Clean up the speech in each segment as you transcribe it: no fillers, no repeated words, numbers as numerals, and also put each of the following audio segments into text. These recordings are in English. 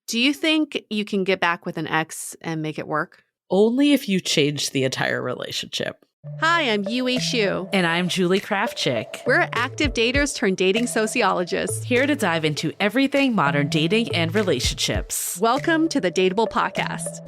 Do you think you can get back with an ex and make it work? Only if you change the entire relationship. Hi, I'm Yue Xu. And I'm Julie Krafchick. We're active daters turned dating sociologists. Here to dive into everything modern dating and relationships. Welcome to the DATEABLE podcast.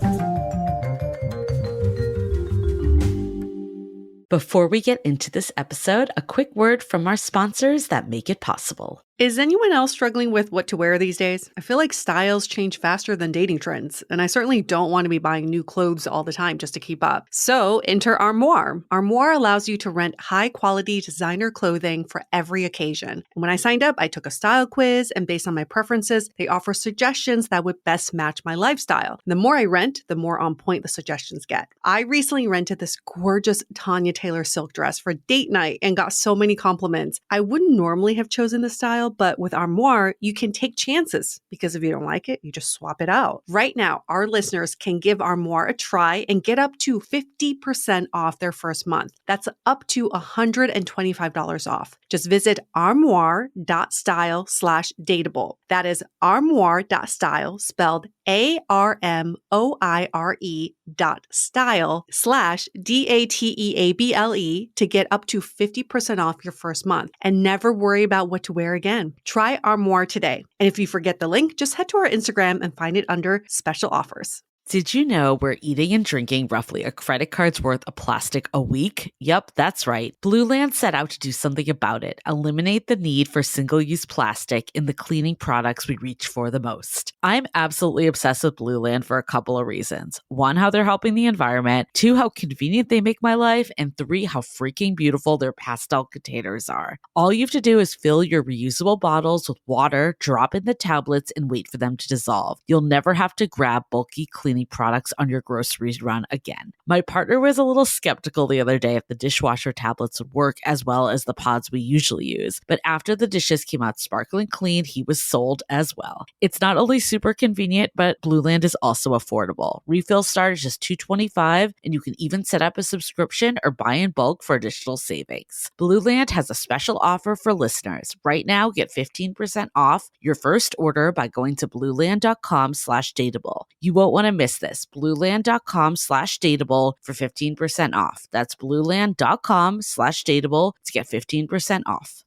Before we get into this episode, a quick word from our sponsors that make it possible. Is anyone else struggling with what to wear these days? I feel like styles change faster than dating trends, and I certainly don't want to be buying new clothes all the time just to keep up. So enter Armoire. Armoire allows you to rent high-quality designer clothing for every occasion. And when I signed up, I took a style quiz, and based on my preferences, they offer suggestions that would best match my lifestyle. The more I rent, the more on point the suggestions get. I recently rented this gorgeous Tanya Taylor silk dress for date night and got so many compliments. I wouldn't normally have chosen this style, but with Armoire, you can take chances because if you don't like it, you just swap it out. Right now, our listeners can give Armoire a try and get up to 50% off their first month. That's up to $125 off. Just visit armoire.style/dateable. That is armoire.style, spelled ARMOIRE.style/DATEABLE to get up to 50% off your first month and never worry about what to wear again. Try Armoire today. And if you forget the link, just head to our Instagram and find it under special offers. Did you know we're eating and drinking roughly a credit card's worth of plastic a week? Yep, that's right. Blue Land set out to do something about it, eliminate the need for single-use plastic in the cleaning products we reach for the most. I'm absolutely obsessed with Blue Land for a couple of reasons. One, how they're helping the environment. Two, how convenient they make my life. And three, how freaking beautiful their pastel containers are. All you have to do is fill your reusable bottles with water, drop in the tablets, and wait for them to dissolve. You'll never have to grab bulky cleaning products on your groceries run again. My partner was a little skeptical the other day if the dishwasher tablets would work as well as the pods we usually use, but after the dishes came out sparkling clean, he was sold as well. It's not only super convenient, but Blue Land is also affordable. Refills start at just $2.25, and you can even set up a subscription or buy in bulk for additional savings. Blue Land has a special offer for listeners. Right now, get 15% off your first order by going to blueland.com/dateable. You won't want to miss this. blueland.com/dateable for 15% off. That's blueland.com/dateable to get 15% off.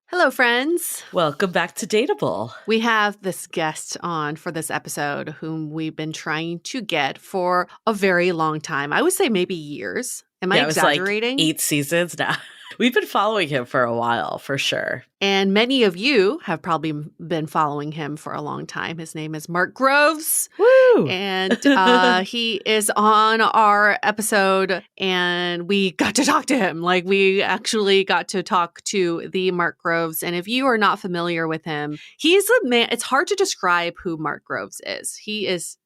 Hello, friends. Welcome back to Dateable. We have this guest on for this episode whom we've been trying to get for a very long time. I would say maybe years. Am I exaggerating? Like 8 seasons now. We've been following him for a while, for sure. And many of you have probably been following him for a long time. His name is Mark Groves. Woo! And he is on our episode, and we got to talk to him. Like, we actually got to talk to the Mark Groves. And if you are not familiar with him, he's a man. It's hard to describe who Mark Groves is. He is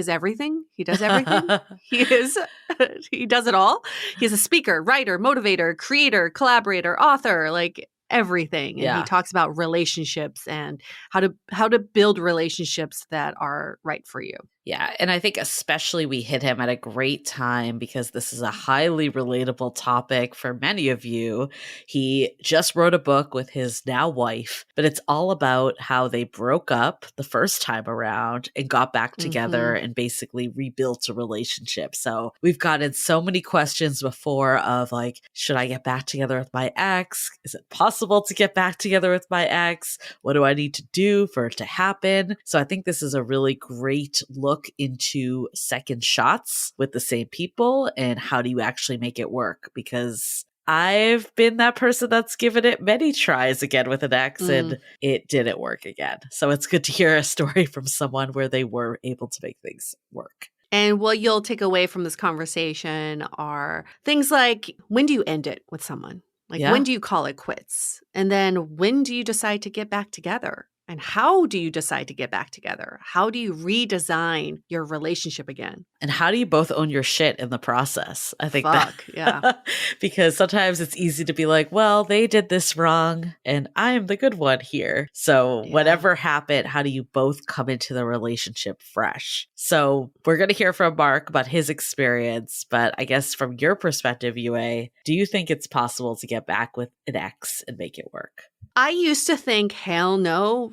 everything. He does everything. He does it all. He's a speaker, writer, motivator, creator, collaborator, author, like everything. And he talks about relationships and how to build relationships that are right for you. Yeah, and I think especially we hit him at a great time because this is a highly relatable topic for many of you. He just wrote a book with his now wife, but it's all about how they broke up the first time around and got back together and basically rebuilt a relationship. So we've gotten so many questions before of like, should I get back together with my ex? Is it possible to get back together with my ex? What do I need to do for it to happen? So I think this is a really great look into second shots with the same people and how do you actually make it work? Because I've been that person that's given it many tries again with an ex and it didn't work again. So it's good to hear a story from someone where they were able to make things work. And what you'll take away from this conversation are things like, when do you end it with someone? Like, when do you call it quits? And then when do you decide to get back together? And how do you decide to get back together? How do you redesign your relationship again? And how do you both own your shit in the process? I think yeah. Because sometimes it's easy to be like, well, they did this wrong and I'm the good one here. So whatever happened, how do you both come into the relationship fresh? So we're going to hear from Mark about his experience. But I guess from your perspective, Yue, do you think it's possible to get back with an ex and make it work? I used to think, hell no,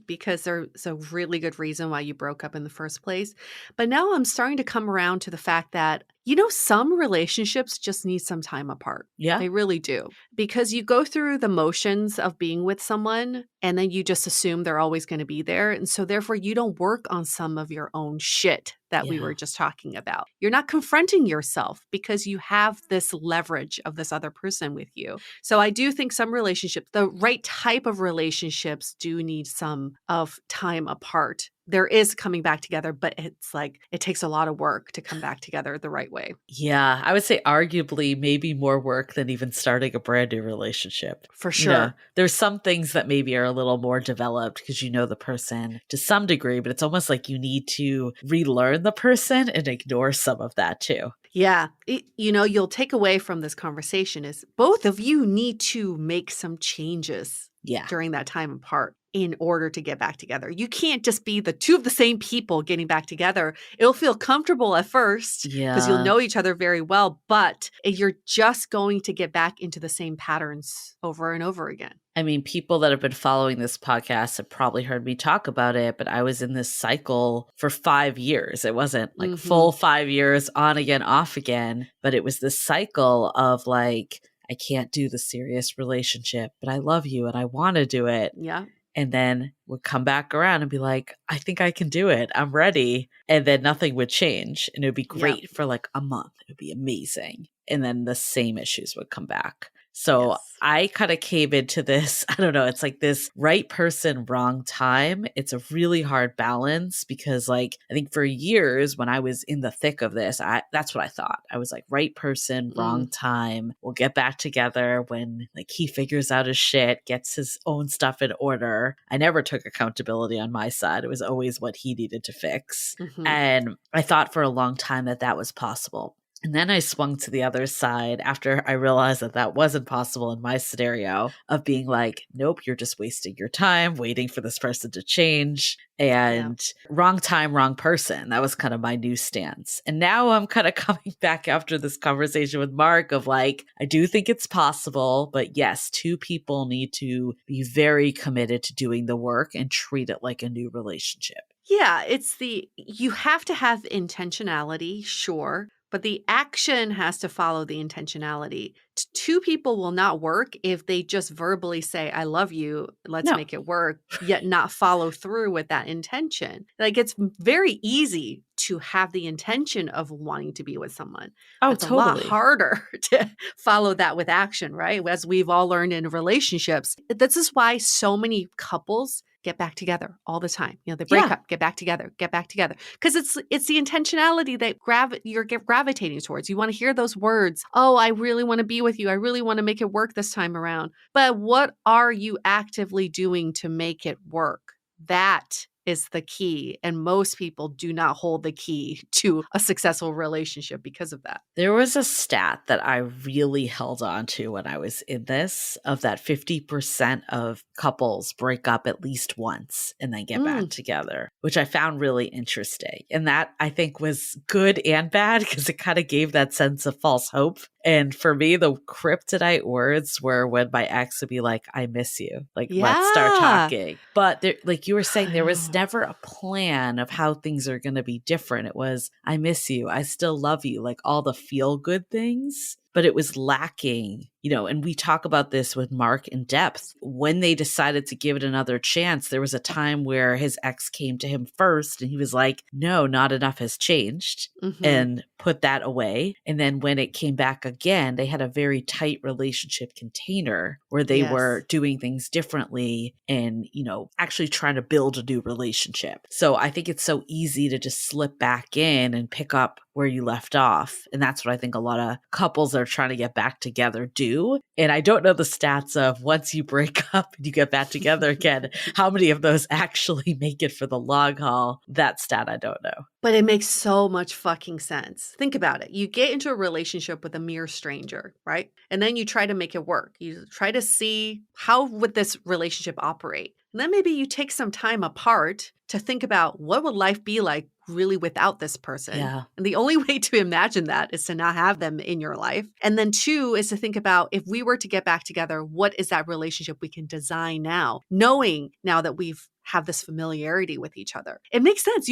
because there's a really good reason why you broke up in the first place. But now I'm starting to come around to the fact that, some relationships just need some time apart. Yeah. They really do. Because you go through the motions of being with someone and then you just assume they're always going to be there. And so therefore you don't work on some of your own shit that we Yeah. were just talking about. You're not confronting yourself because you have this leverage of this other person with you. So I do think some relationships, the right type of relationships, do need some of time apart. There is coming back together, but it's like it takes a lot of work to come back together the right way. Yeah, I would say arguably maybe more work than even starting a brand new relationship. For sure. There's some things that maybe are a little more developed because you know the person to some degree, but it's almost like you need to relearn the person and ignore some of that too. Yeah. You'll take away from this conversation is both of you need to make some changes Yeah. during that time apart in order to get back together. You can't just be the two of the same people getting back together. It'll feel comfortable at first because you'll Yeah. know each other very well, but you're just going to get back into the same patterns over and over again. I mean, people that have been following this podcast have probably heard me talk about it, but I was in this cycle for 5 years. It wasn't like full 5 years on again, off again, but it was this cycle of like, I can't do the serious relationship, but I love you and I want to do it. Yeah. And then would come back around and be like, I think I can do it. I'm ready. And then nothing would change. And it would be great for like a month. It would be amazing. And then the same issues would come back. So I kind of came into this, I don't know, it's like this right person, wrong time. It's a really hard balance because like, I think for years when I was in the thick of this, that's what I thought. I was like, right person, wrong time. We'll get back together when like he figures out his shit, gets his own stuff in order. I never took accountability on my side. It was always what he needed to fix. And I thought for a long time that that was possible. And then I swung to the other side after I realized that that wasn't possible in my scenario of being like, nope, you're just wasting your time waiting for this person to change. And wrong time, wrong person. That was kind of my new stance. And now I'm kind of coming back after this conversation with Mark of like, I do think it's possible, but yes, two people need to be very committed to doing the work and treat it like a new relationship. Yeah, you have to have intentionality, sure, but the action has to follow the intentionality. Two people will not work if they just verbally say, I love you, let's make it work, yet not follow through with that intention. Like it's very easy to have the intention of wanting to be with someone. Oh, it's totally. a lot harder to follow that with action, right? As we've all learned in relationships. This is why so many couples get back together all the time. They break up, get back together, get back together. Because it's the intentionality that you're gravitating towards. You want to hear those words. Oh, I really want to be with you. I really want to make it work this time around. But what are you actively doing to make it work? That is the key. And most people do not hold the key to a successful relationship because of that. There was a stat that I really held on to when I was in this of that 50% of couples break up at least once and then get back together, which I found really interesting. And that I think was good and bad because it kind of gave that sense of false hope. And for me, the kryptonite words were when my ex would be like, I miss you. Like, let's start talking. But there, like you were saying, there was never a plan of how things are going to be different. It was, I miss you. I still love you. Like all the feel good things. But it was lacking, and we talk about this with Mark in depth. When they decided to give it another chance, there was a time where his ex came to him first and he was like, no, not enough has changed and put that away. And then when it came back again, they had a very tight relationship container where they were doing things differently and, actually trying to build a new relationship. So I think it's so easy to just slip back in and pick up where you left off. And that's what I think a lot of couples that are trying to get back together do. And I don't know the stats of once you break up and you get back together again, how many of those actually make it for the long haul? That stat I don't know. But it makes so much fucking sense. Think about it. You get into a relationship with a mere stranger, right? And then you try to make it work. You try to see how would this relationship operate. And then maybe you take some time apart to think about what would life be like really without this person. Yeah. And the only way to imagine that is to not have them in your life. And then two is to think about, if we were to get back together, what is that relationship we can design now, knowing now that we've have this familiarity with each other. It makes sense.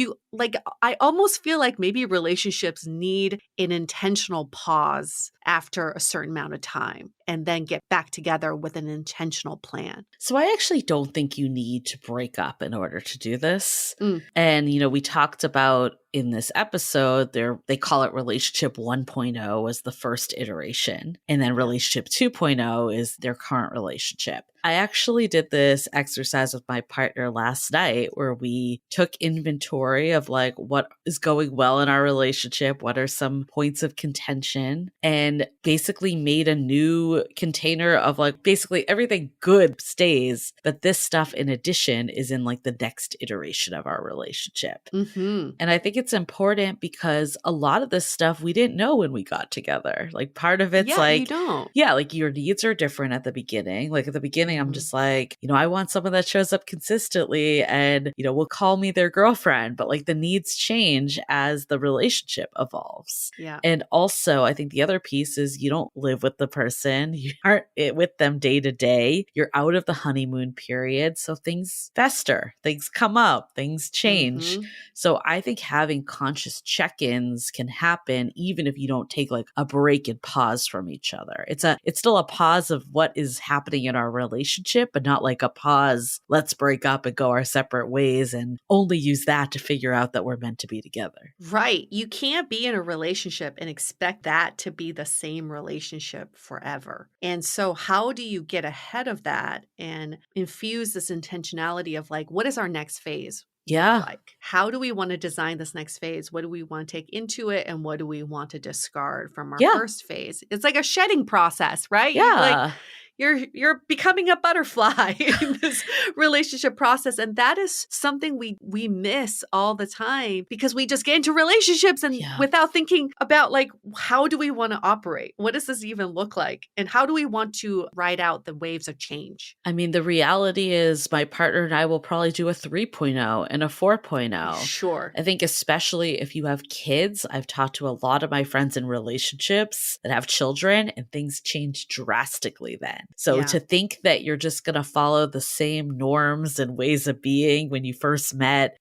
I almost feel like maybe relationships need an intentional pause after a certain amount of time and then get back together with an intentional plan. So I actually don't think you need to break up in order to do this. Mm. And, we talked about in this episode, they call it relationship 1.0 as the first iteration. And then relationship 2.0 is their current relationship. I actually did this exercise with my partner last night where we took inventory of like what is going well in our relationship, what are some points of contention, and basically made a new container of like basically everything good stays, but this stuff in addition is in like the next iteration of our relationship. Mm-hmm. And I think it's important because a lot of this stuff we didn't know when we got together. Like part of it's you don't. Yeah, like your needs are different at the beginning. Like at the beginning, I'm just like, I want someone that shows up consistently and, will call me their girlfriend. But like the needs change as the relationship evolves. Yeah. And also, I think the other piece is you don't live with the person. You aren't with them day to day. You're out of the honeymoon period. So things fester, things come up, things change. Mm-hmm. So I think having conscious check-ins can happen even if you don't take like a break and pause from each other. It's still a pause of what is happening in our relationship, but not like a pause, let's break up and go our separate ways and only use that to figure out that we're meant to be together. Right. You can't be in a relationship and expect that to be the same relationship forever. And so how do you get ahead of that and infuse this intentionality of like, what is our next phase? Yeah. Like, how do we want to design this next phase? What do we want to take into it? And what do we want to discard from our first phase? It's like a shedding process, right? Yeah. You're becoming a butterfly in this relationship process. And that is something we miss all the time because we just get into relationships and without thinking about like, how do we want to operate? What does this even look like? And how do we want to ride out the waves of change? I mean, the reality is my partner and I will probably do a 3.0 and a 4.0. Sure. I think especially if you have kids, I've talked to a lot of my friends in relationships that have children and things change drastically then. So to think that you're just going to follow the same norms and ways of being when you first met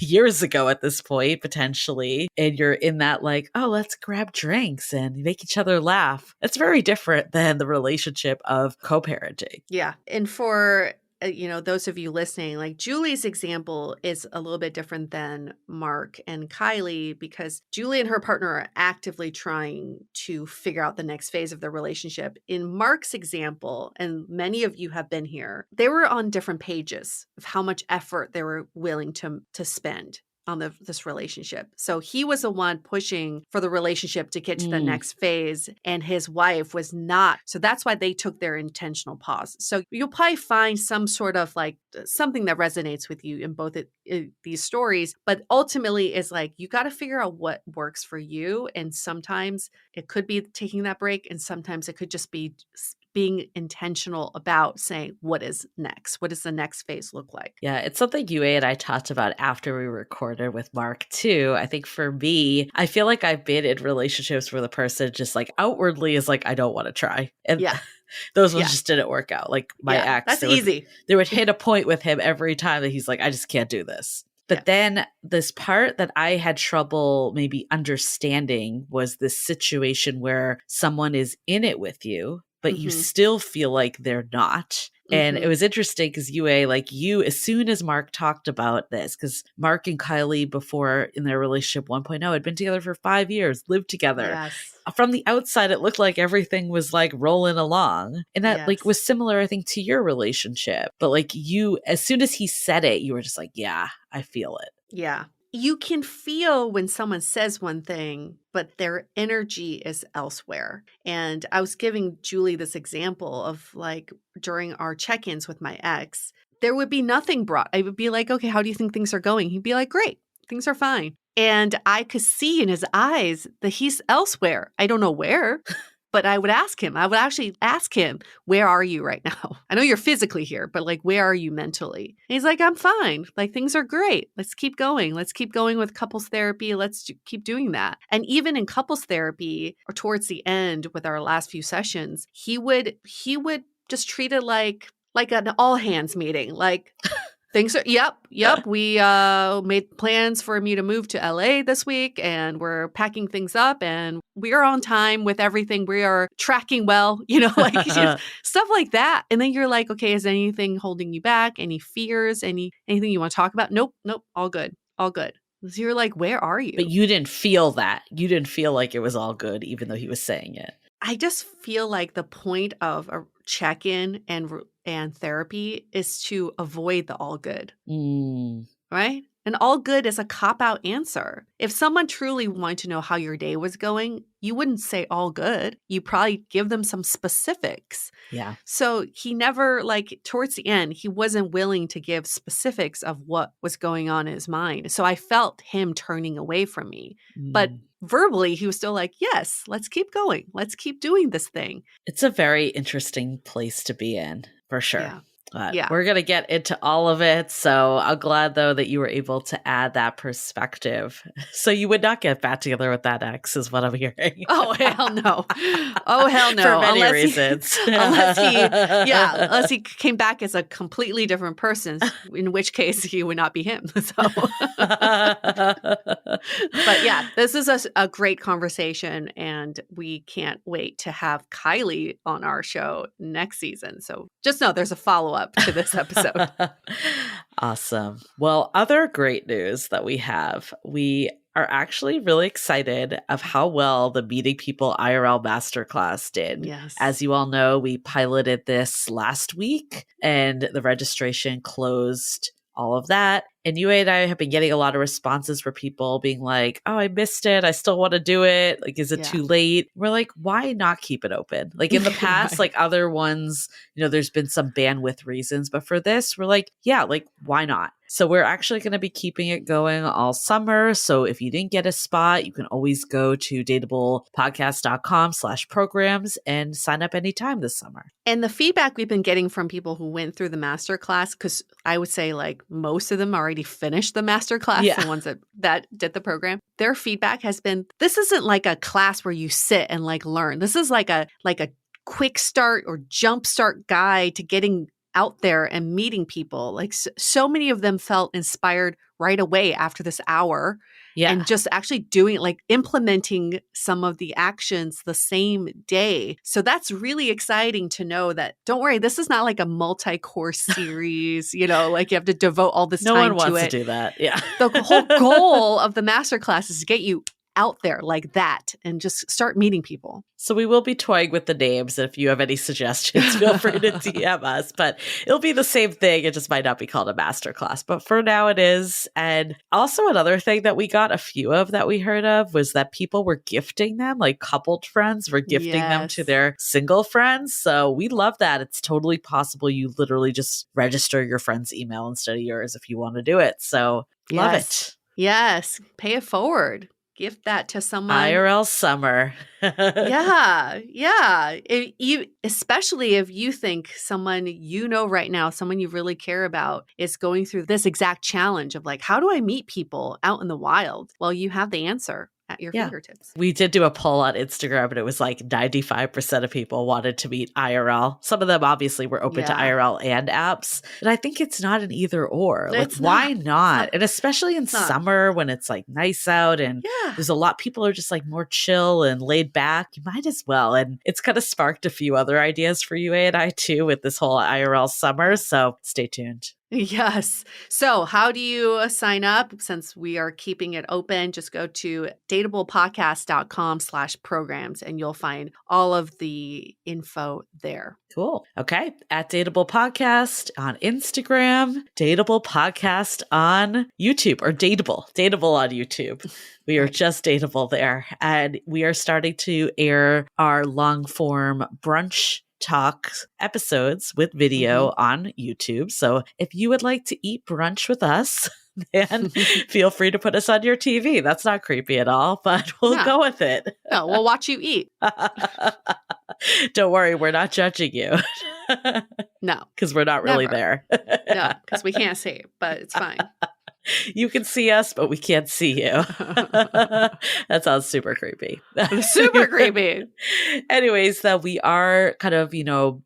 years ago at this point, potentially, and you're in that like, oh, let's grab drinks and make each other laugh. That's very different than the relationship of co-parenting. Yeah. And for those of you listening, like Julie's example is a little bit different than Mark and Kylie because Julie and her partner are actively trying to figure out the next phase of their relationship. In Mark's example, and many of you have been here, they were on different pages of how much effort they were willing to spend on this relationship. So he was the one pushing for the relationship to get to the next phase, and his wife was not. So that's why they took their intentional pause. So you'll probably find some sort of like something that resonates with you in both these stories, but ultimately is like, you got to figure out what works for you. And sometimes it could be taking that break, and sometimes it could just be being intentional about saying, what is next? What does the next phase look like? Yeah, it's something you and I talked about after we recorded with Mark too. I think for me, I feel like I've been in relationships where the person just like outwardly is like, I don't want to try. And those ones just didn't work out. Like my ex, that's easy. They would hit a point with him every time that he's like, I just can't do this. But then this part that I had trouble maybe understanding was this situation where someone is in it with you, but you still feel like they're not. And it was interesting because as soon as Mark talked about this, because Mark and Kylie before in their relationship 1.0 had been together for 5 years, lived together. Yes. From the outside, it looked like everything was like rolling along. And that like was similar, I think, to your relationship. But like as soon as he said it, you were just like, yeah, I feel it. Yeah. You can feel when someone says one thing, but their energy is elsewhere. And I was giving Julie this example of like during our check-ins with my ex, there would be nothing brought. I would be like, okay, how do you think things are going? He'd be like, great, things are fine. And I could see in his eyes that he's elsewhere. I don't know where, But I would ask him, I would actually ask him, where are you right now? I know you're physically here, but like, where are you mentally? And he's like, I'm fine. Like, things are great. Let's keep going. Let's keep going with couples therapy. Let's keep doing that. And even in couples therapy, or towards the end with our last few sessions, he would just treat it like an all hands meeting. Like, things are, yep. We made plans for me to move to LA this week, and we're packing things up, and we are on time with everything. We are tracking well, like stuff like that. And then you're like, okay, is anything holding you back? Any fears? Anything you want to talk about? Nope. All good. So you're like, where are you? But you didn't feel that. You didn't feel like it was all good, even though he was saying it. I just feel like the point of a check-in and therapy is to avoid the all good, right? And all good is a cop-out answer. If someone truly wanted to know how your day was going, you wouldn't say all good. You probably give them some specifics. Yeah. So he never, towards the end, he wasn't willing to give specifics of what was going on in his mind. So I felt him turning away from me. But verbally, he was still like, yes, let's keep going. Let's keep doing this thing. It's a very interesting place to be in, for sure. Yeah. But we're going to get into all of it. So I'm glad, though, that you were able to add that perspective. So you would not get back together with that ex, is what I'm hearing. Oh, hell no. For many reasons. Unless he came back as a completely different person, in which case he would not be him. So, but yeah, this is a great conversation, and we can't wait to have Kylie on our show next season. So just know there's a follow-up to this episode. Awesome. Well, other great news that we have, we are actually really excited of how well the Meeting People IRL Masterclass did. Yes. As you all know, we piloted this last week and the registration closed, all of that. And you and I have been getting a lot of responses for people being like, oh, I missed it. I still want to do it. Like, is it too late? We're like, why not keep it open? Like in the past, like other ones, there's been some bandwidth reasons. But for this, we're like, yeah, like, why not? So we're actually going to be keeping it going all summer. So if you didn't get a spot, you can always go to dateablepodcast.com/programs and sign up anytime this summer. And the feedback we've been getting from people who went through the masterclass, because I would say like most of them already finished the masterclass, the ones that did the program, their feedback has been, this isn't like a class where you sit and like learn. This is like a quick start or jump start guide to getting out there and meeting people. Like so many of them felt inspired right away after this hour. Yeah. And just actually doing, like implementing some of the actions the same day. So that's really exciting to know that, don't worry, this is not like a multi-course series, like you have to devote all this time to it. No one wants to do that. Yeah. The whole goal of the masterclass is to get you out there like that and just start meeting people. So we will be toying with the names. If you have any suggestions, feel free to DM us, but it'll be the same thing. It just might not be called a masterclass, but for now it is. And also another thing that we got a few of that we heard of was that people were gifting them, like coupled friends were gifting them to their single friends. So we love that. It's totally possible. You literally just register your friend's email instead of yours if you want to do it. So love it. Yes. Pay it forward. Gift that to someone. IRL summer. Yeah. Especially if you think someone right now, someone you really care about is going through this exact challenge of like, how do I meet people out in the wild? Well, you have the answer at your fingertips. We did do a poll on Instagram and it was like 95% of people wanted to meet IRL. Some of them obviously were open to IRL and apps. And I think it's not an either or. Like, why not? And especially in summer when it's like nice out and there's a lot, people are just like more chill and laid back. You might as well. And it's kind of sparked a few other ideas for you and I too with this whole IRL summer. So stay tuned. Yes. So how do you sign up? Since we are keeping it open, just go to dateablepodcast.com/programs and you'll find all of the info there. Cool. Okay. At Dateable Podcast on Instagram, Dateable Podcast on YouTube, or Dateable on YouTube. We are just Dateable there. And we are starting to air our long form brunch talk episodes with video on YouTube. So if you would like to eat brunch with us, And feel free to put us on your TV. That's not creepy at all, but we'll go with it. No, we'll watch you eat. Don't worry, we're not judging you. No. Because we're not really there. No, because we can't see it, but it's fine. You can see us, but we can't see you. That sounds super creepy. Super creepy. Anyways, we are kind of,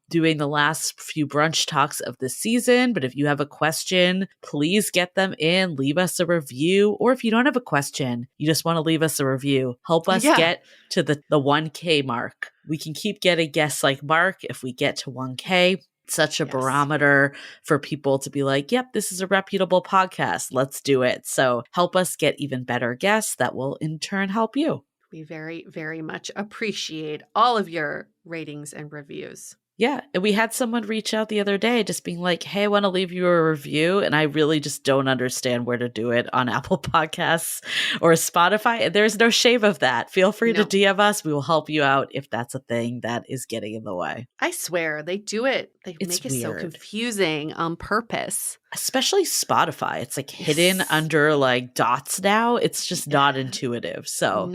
doing the last few brunch talks of the season. But if you have a question, please get them in. Leave us a review. Or if you don't have a question, you just want to leave us a review. Help us get to the 1K mark. We can keep getting guests like Mark if we get to 1K. Such a barometer for people to be like, yep, this is a reputable podcast. Let's do it. So help us get even better guests that will in turn help you. We very, very much appreciate all of your ratings and reviews. Yeah. And we had someone reach out the other day just being like, hey, I want to leave you a review. And I really just don't understand where to do it on Apple Podcasts or Spotify. And there's no shame of that. Feel free to DM us. We will help you out if that's a thing that is getting in the way. I swear they do it. They make it so confusing on purpose. Especially Spotify. It's like hidden under like dots now. It's just not intuitive. So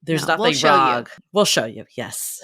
there's nothing wrong. We'll show you. Yes.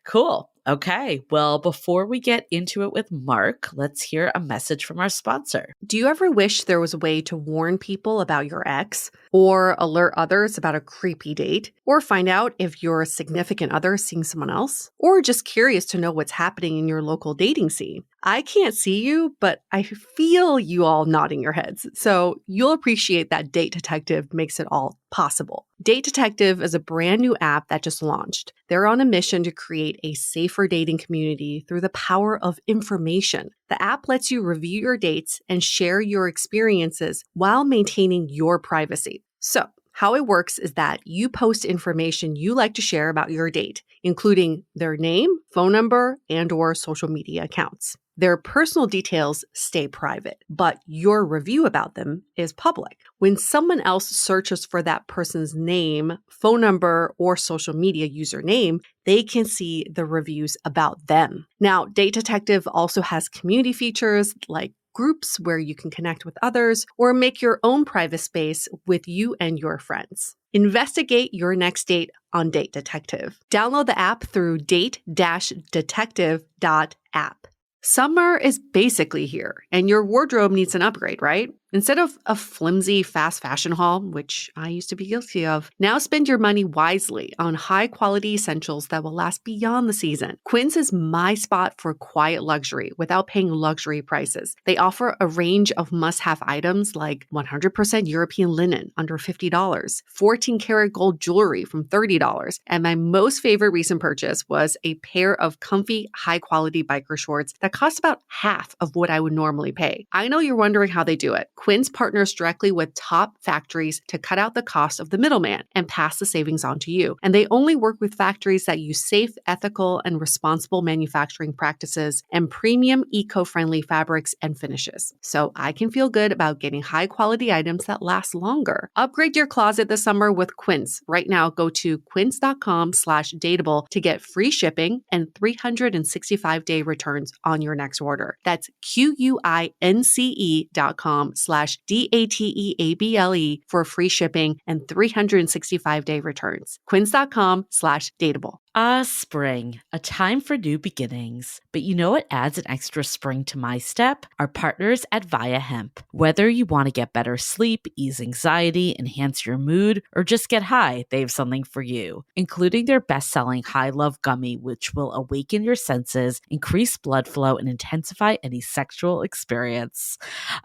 Cool. Okay. Well, before we get into it with Mark, let's hear a message from our sponsor. Do you ever wish there was a way to warn people about your ex, or alert others about a creepy date, or find out if your significant other is seeing someone else, or just curious to know what's happening in your local dating scene? I can't see you, but I feel you all nodding your heads. So you'll appreciate that Date Detective makes it all possible. Date Detective is a brand new app that just launched. They're on a mission to create a safer dating community through the power of information. The app lets you review your dates and share your experiences while maintaining your privacy. So, how it works is that you post information you like to share about your date, including their name, phone number, and/or social media accounts. Their personal details stay private, but your review about them is public. When someone else searches for that person's name, phone number, or social media username, they can see the reviews about them. Now, Date Detective also has community features like groups where you can connect with others or make your own private space with you and your friends. Investigate your next date on Date Detective. Download the app through date-detective.app. Summer is basically here, and your wardrobe needs an upgrade, right? Instead of a flimsy fast fashion haul, which I used to be guilty of, now spend your money wisely on high-quality essentials that will last beyond the season. Quince is my spot for quiet luxury without paying luxury prices. They offer a range of must-have items like 100% European linen under $50, 14-karat gold jewelry from $30, and my most favorite recent purchase was a pair of comfy, high-quality biker shorts that cost about half of what I would normally pay. I know you're wondering how they do it. Quince partners directly with top factories to cut out the cost of the middleman and pass the savings on to you. And they only work with factories that use safe, ethical, and responsible manufacturing practices and premium eco-friendly fabrics and finishes. So I can feel good about getting high-quality items that last longer. Upgrade your closet this summer with Quince. Right now, go to quince.com/dateable to get free shipping and 365-day returns on your next order. That's QUINCE.com/DATEABLE for free shipping and 365-day returns. Quince.com/dateable. Spring, a time for new beginnings. But you know what adds an extra spring to my step? Our partners at Via Hemp. Whether you want to get better sleep, ease anxiety, enhance your mood, or just get high, they have something for you, including their best-selling High Love Gummy, which will awaken your senses, increase blood flow, and intensify any sexual experience.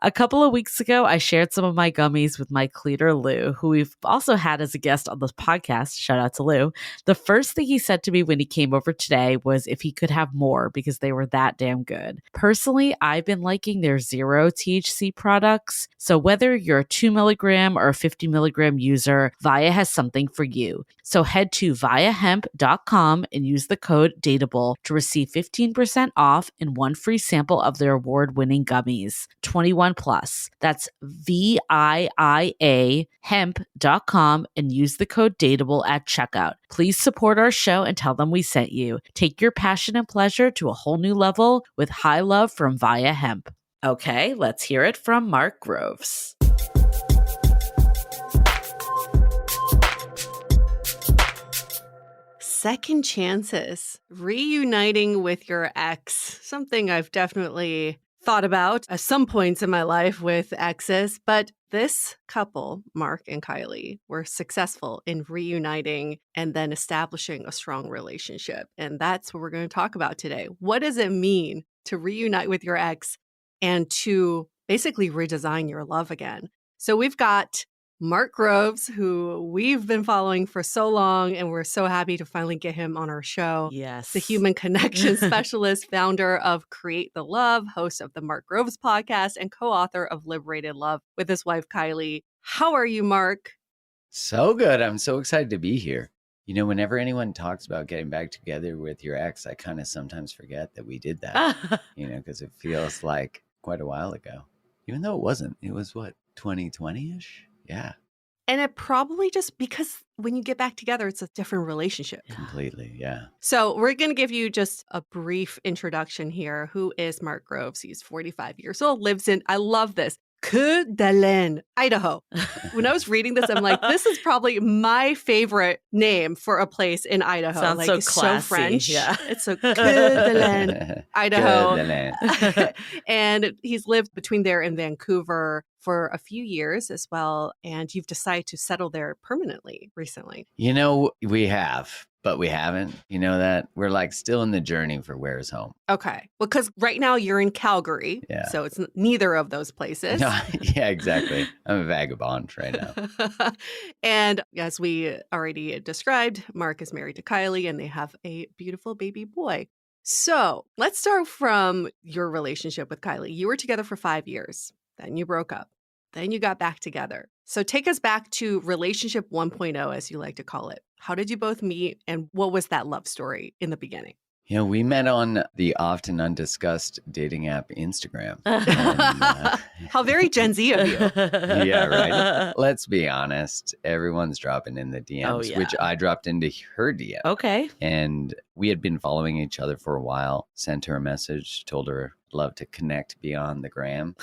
A couple of weeks ago, I shared some of my gummies with my cleaner, Lou, who we've also had as a guest on this podcast. Shout out to Lou. The first thing he said to me when he came over today was if he could have more because they were that damn good. Personally, I've been liking their 0 THC products. So whether you're a 2 milligram or a 50 milligram user, Via has something for you. So head to viahemp.com and use the code DATEABLE to receive 15% off and one free sample of their award-winning gummies. 21 plus. That's VIIA hemp.com and use the code DATEABLE at checkout. Please support our show and tell them we sent you. Take your passion and pleasure to a whole new level with High Love from Via Hemp. Okay, let's hear it from Mark Groves. second chances, reuniting with your ex, something I've definitely thought about at some points in my life with exes. But this couple, Mark and Kylie, were successful in reuniting and then establishing a strong relationship. And that's what we're going to talk about today. What does it mean to reunite with your ex and to basically redesign your love again? So we've got Mark Groves, who we've been following for so long, and we're so happy to finally get him on our show. Yes. The human connection specialist, founder of Create the Love, host of the Mark Groves podcast, and co-author of Liberated Love with his wife, Kylie. How are you, Mark? So good. I'm so excited to be here. You know, whenever anyone talks about getting back together with your ex, I kind of sometimes forget that we did that, because it feels like quite a while ago, even though it wasn't. It was what, 2020-ish? Yeah. And it probably just because when you get back together, it's a different relationship. Completely, yeah. So we're going to give you just a brief introduction here. Who is Mark Groves? He's 45 years old, lives in, I love this, Coeur d'Alene, Idaho. When I was reading this, I'm like, this is probably my favorite name for a place in Idaho. Sounds like, so it's classy. So French. Yeah. It's so Coeur d'Alene, Idaho. Coeur d'Alene. And he's lived between there and Vancouver for a few years as well. And you've decided to settle there permanently recently. You know, we have, but we haven't. You know that? We're like still in the journey for where's home. Okay. Well, because right now you're in Calgary. Yeah. So it's neither of those places. No, yeah, exactly. I'm a vagabond right now. And as we already described, Mark is married to Kylie and they have a beautiful baby boy. So let's start from your relationship with Kylie. You were together for 5 years. Then you broke up. Then you got back together. So take us back to relationship 1.0, as you like to call it. How did you both meet and what was that love story in the beginning? You know, we met on the often undiscussed dating app Instagram. How very Gen Z of you. Yeah, right. Let's be honest. Everyone's dropping in the DMs, which I dropped into her DM. Okay. And we had been following each other for a while, sent her a message, told her I'd love to connect beyond the gram.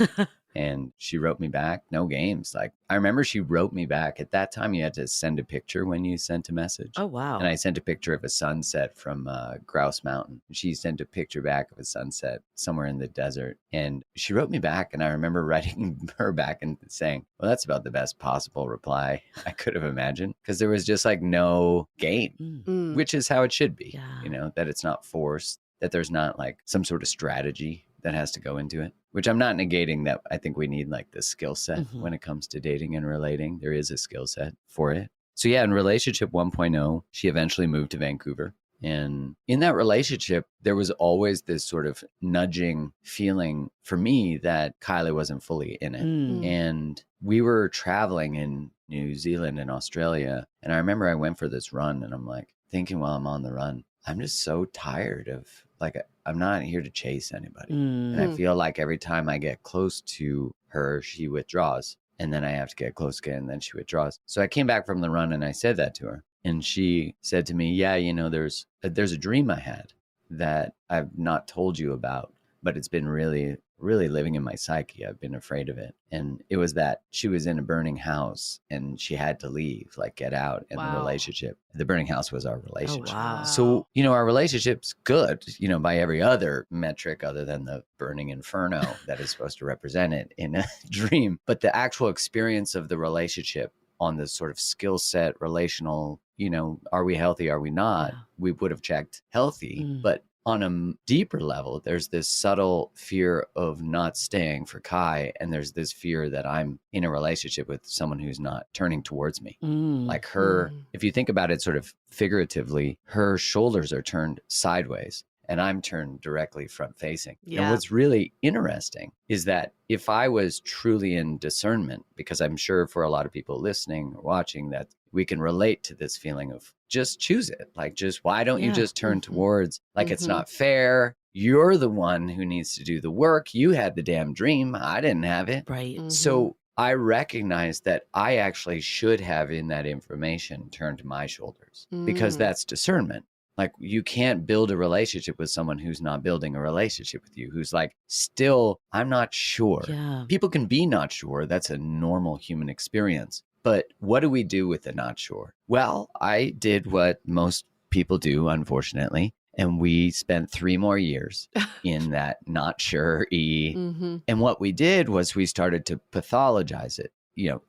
And she wrote me back, no games. Like, I remember she wrote me back. At that time, you had to send a picture when you sent a message. Oh, wow. And I sent a picture of a sunset from Grouse Mountain. She sent a picture back of a sunset somewhere in the desert. And she wrote me back. And I remember writing her back and saying, well, that's about the best possible reply I could have imagined. Because there was just like no game, which is how it should be. Yeah. You know, that it's not forced, that there's not like some sort of strategy that has to go into it, which I'm not negating that. I think we need like the skill set when it comes to dating and relating. There is a skill set for it. So yeah, in relationship 1.0, she eventually moved to Vancouver. And in that relationship, there was always this sort of nudging feeling for me that Kylie wasn't fully in it. And we were traveling in New Zealand and Australia. And I remember I went for this run and I'm like thinking while I'm on the run, I'm just so tired of like, I'm not here to chase anybody. And I feel like every time I get close to her, she withdraws. And then I have to get close again, and then she withdraws. So I came back from the run and I said that to her. And she said to me, yeah, you know, there's a dream I had that I've not told you about, but it's been really, really living in my psyche. I've been afraid of it. And it was that she was in a burning house and she had to leave, like get out in the relationship. The burning house was our relationship. Oh, wow. So, you know, our relationship's good, you know, by every other metric other than the burning inferno that is supposed to represent it in a dream. But the actual experience of the relationship on this sort of skill set, relational, you know, are we healthy? Are we not? Yeah. We would have checked healthy, but on a deeper level, there's this subtle fear of not staying for Kai. And there's this fear that I'm in a relationship with someone who's not turning towards me. Like her, if you think about it sort of figuratively, her shoulders are turned sideways and I'm turned directly front facing. Yeah. And what's really interesting is that if I was truly in discernment, because I'm sure for a lot of people listening or watching that we can relate to this feeling of just choose it. Like, just why don't you just turn towards, like, it's not fair. You're the one who needs to do the work. You had the damn dream. I didn't have it. Right. So I recognize that I actually should have in that information turned to my shoulders because that's discernment. Like, you can't build a relationship with someone who's not building a relationship with you, who's like, still, I'm not sure. Yeah. People can be not sure. That's a normal human experience. But what do we do with the not sure? Well, I did what most people do, unfortunately. And we spent 3 more years in that not sure Mm-hmm. And what we did was we started to pathologize it.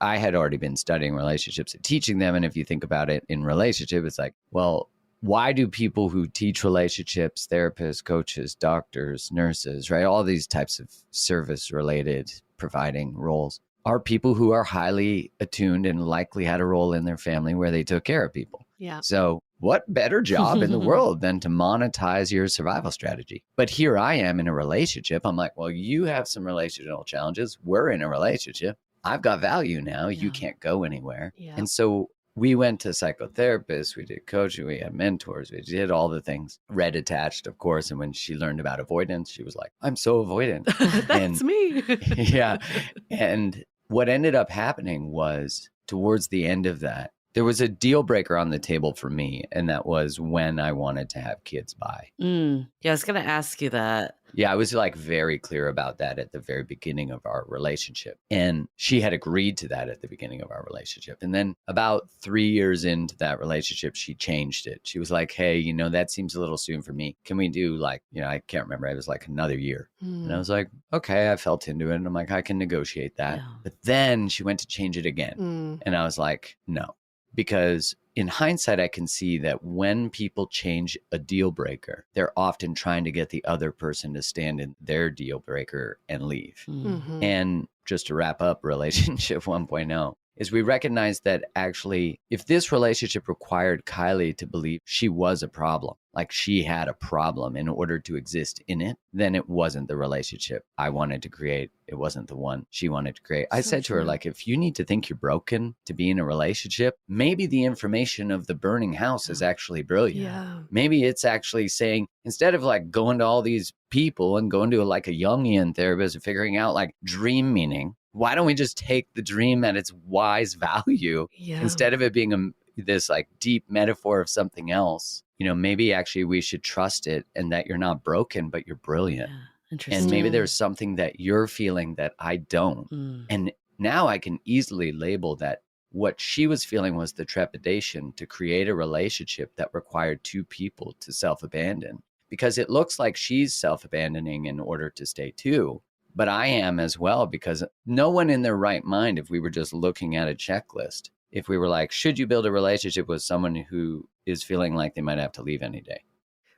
I had already been studying relationships and teaching them. And if you think about it in relationship, it's like, well, why do people who teach relationships, therapists, coaches, doctors, nurses, right? All these types of service related providing roles are people who are highly attuned and likely had a role in their family where they took care of people. Yeah. So what better job in the world than to monetize your survival strategy? But here I am in a relationship. I'm like, well, you have some relational challenges. We're in a relationship. I've got value now. You can't go anywhere. Yeah. And so we went to psychotherapists, we did coaching, we had mentors, we did all the things. Red attached, of course. And when she learned about avoidance, she was like, I'm so avoidant. That's me. Yeah. And what ended up happening was towards the end of that, there was a deal breaker on the table for me. And that was when I wanted to have kids by. Yeah, I was going to ask you that. Yeah, I was like very clear about that at the very beginning of our relationship. And she had agreed to that at the beginning of our relationship. And then about 3 years into that relationship, she changed it. She was like, hey, that seems a little soon for me. Can we do I can't remember. It was like another year. And I was like, okay, I felt into it. And I'm like, I can negotiate that. Yeah. But then she went to change it again. And I was like, no, because in hindsight, I can see that when people change a deal breaker, they're often trying to get the other person to stand in their deal breaker and leave. Mm-hmm. And just to wrap up relationship 1.0 is we recognize that actually, if this relationship required Kylie to believe she was a problem, like she had a problem in order to exist in it, then it wasn't the relationship I wanted to create. It wasn't the one she wanted to create. I said to her, like, if you need to think you're broken to be in a relationship, maybe the information of the burning house is actually brilliant. Yeah. Maybe it's actually saying, instead of like going to all these people and going to like a Jungian therapist and figuring out like dream meaning, why don't we just take the dream at its wise value instead of it being this like deep metaphor of something else? Maybe actually we should trust it and that you're not broken, but you're brilliant. Yeah. Interesting. And maybe there's something that you're feeling that I don't. And now I can easily label that what she was feeling was the trepidation to create a relationship that required 2 people to self-abandon, because it looks like she's self-abandoning in order to stay too. But I am as well, because no one in their right mind, if we were just looking at a checklist, if we were like, should you build a relationship with someone who is feeling like they might have to leave any day?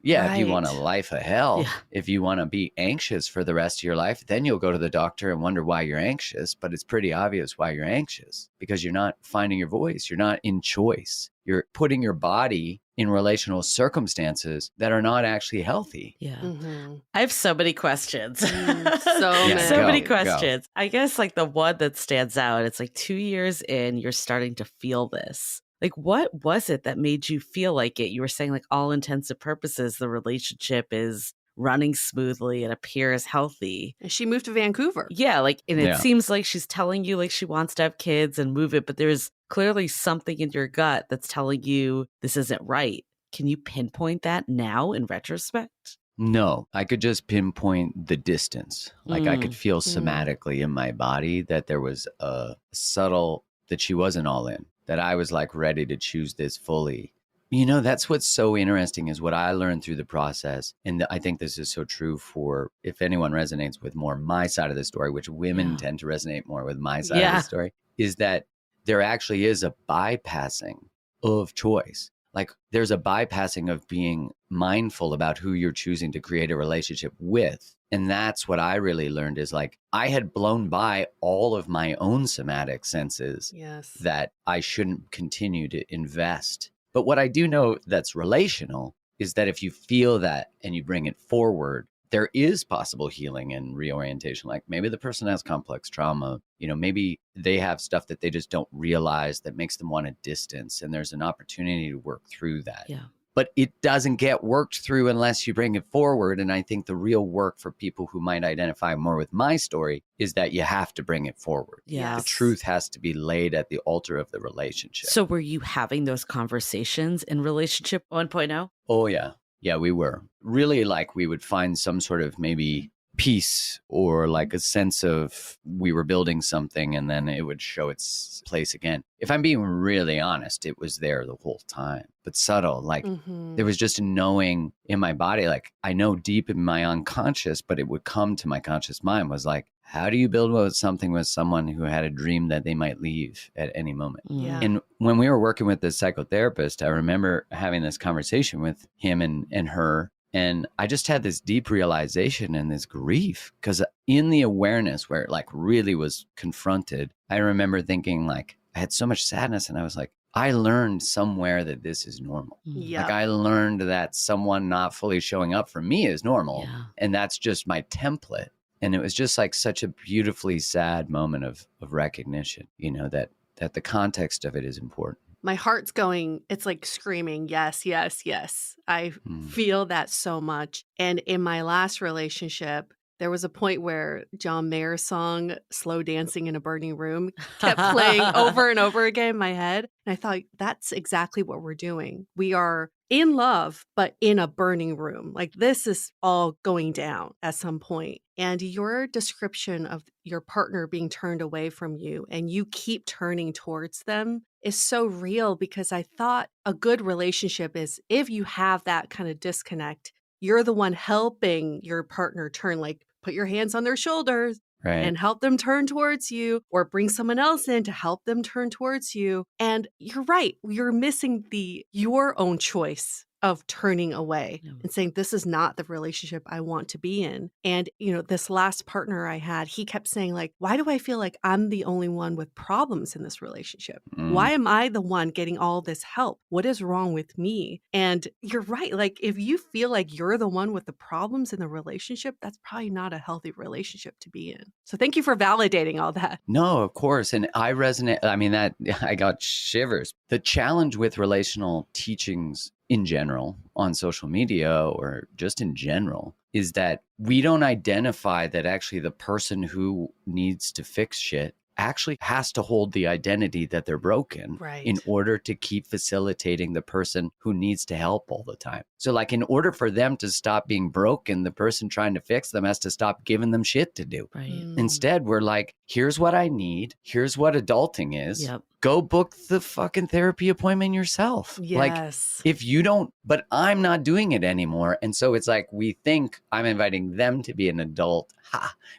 Yeah, if you want a life of hell, if you want to be anxious for the rest of your life, then you'll go to the doctor and wonder why you're anxious. But it's pretty obvious why you're anxious, because you're not finding your voice. You're not in choice. You're putting your body in relational circumstances that are not actually healthy. Yeah. Mm-hmm. I have so many questions. So many questions. I guess like the one that stands out, it's like 2 years in, you're starting to feel this. Like, what was it that made you feel like it? You were saying like all intents and purposes, the relationship is running smoothly and appears healthy. And she moved to Vancouver. Yeah. Like, and it seems like she's telling you like she wants to have kids and move it, but there's clearly something in your gut that's telling you this isn't right. Can you pinpoint that now in retrospect? No, I could just pinpoint the distance. Like I could feel somatically in my body that there was a subtle, that she wasn't all in, that I was like ready to choose this fully. That's what's so interesting is what I learned through the process. And I think this is so true for if anyone resonates with more my side of the story, which women tend to resonate more with my side of the story, is that there actually is a bypassing of choice. Like there's a bypassing of being mindful about who you're choosing to create a relationship with. And that's what I really learned is like, I had blown by all of my own somatic senses that I shouldn't continue to invest. But what I do know that's relational is that if you feel that and you bring it forward, there is possible healing and reorientation. Like maybe the person has complex trauma, maybe they have stuff that they just don't realize that makes them want to distance. And there's an opportunity to work through that. Yeah. But it doesn't get worked through unless you bring it forward. And I think the real work for people who might identify more with my story is that you have to bring it forward. Yes. The truth has to be laid at the altar of the relationship. So were you having those conversations in relationship 1.0? Oh, yeah. Yeah, we were. Really like we would find some sort of maybe peace or like a sense of we were building something and then it would show its place again. If I'm being really honest, it was there the whole time, but subtle. Like there was just a knowing in my body, like I know deep in my unconscious, but it would come to my conscious mind was like, how do you build something with someone who had a dream that they might leave at any moment? Yeah. And when we were working with the psychotherapist, I remember having this conversation with him and her. And I just had this deep realization and this grief because in the awareness where it like really was confronted, I remember thinking like I had so much sadness and I was like, I learned somewhere that this is normal. Yeah. Like I learned that someone not fully showing up for me is normal. Yeah. And that's just my template. And it was just like such a beautifully sad moment of recognition, you know, that the context of it is important. My heart's going, it's like screaming, yes, yes, yes. I feel that so much. And in my last relationship, there was a point where John Mayer's song, Slow Dancing in a Burning Room, kept playing over and over again in my head. And I thought, that's exactly what we're doing. We are in love, but in a burning room. Like this is all going down at some point. And your description of your partner being turned away from you and you keep turning towards them is so real because I thought a good relationship is if you have that kind of disconnect, you're the one helping your partner turn, like put your hands on their shoulders and help them turn towards you or bring someone else in to help them turn towards you. And you're right. You're missing your own choice of turning away and saying, this is not the relationship I want to be in. And, you know, this last partner I had, he kept saying like, why do I feel like I'm the only one with problems in this relationship? Why am I the one getting all this help? What is wrong with me? And you're right. Like if you feel like you're the one with the problems in the relationship, that's probably not a healthy relationship to be in. So thank you for validating all that. No, of course. And I resonate. I mean, that I got shivers. The challenge with relational teachings in general on social media or just in general is that we don't identify that actually the person who needs to fix shit actually has to hold the identity that they're broken in order to keep facilitating the person who needs to help all the time. So like in order for them to stop being broken, the person trying to fix them has to stop giving them shit to do. Instead, we're like, here's what I need. Here's what adulting is. Go book the fucking therapy appointment yourself. Like if you don't, but I'm not doing it anymore. And so it's like, we think I'm inviting them to be an adult,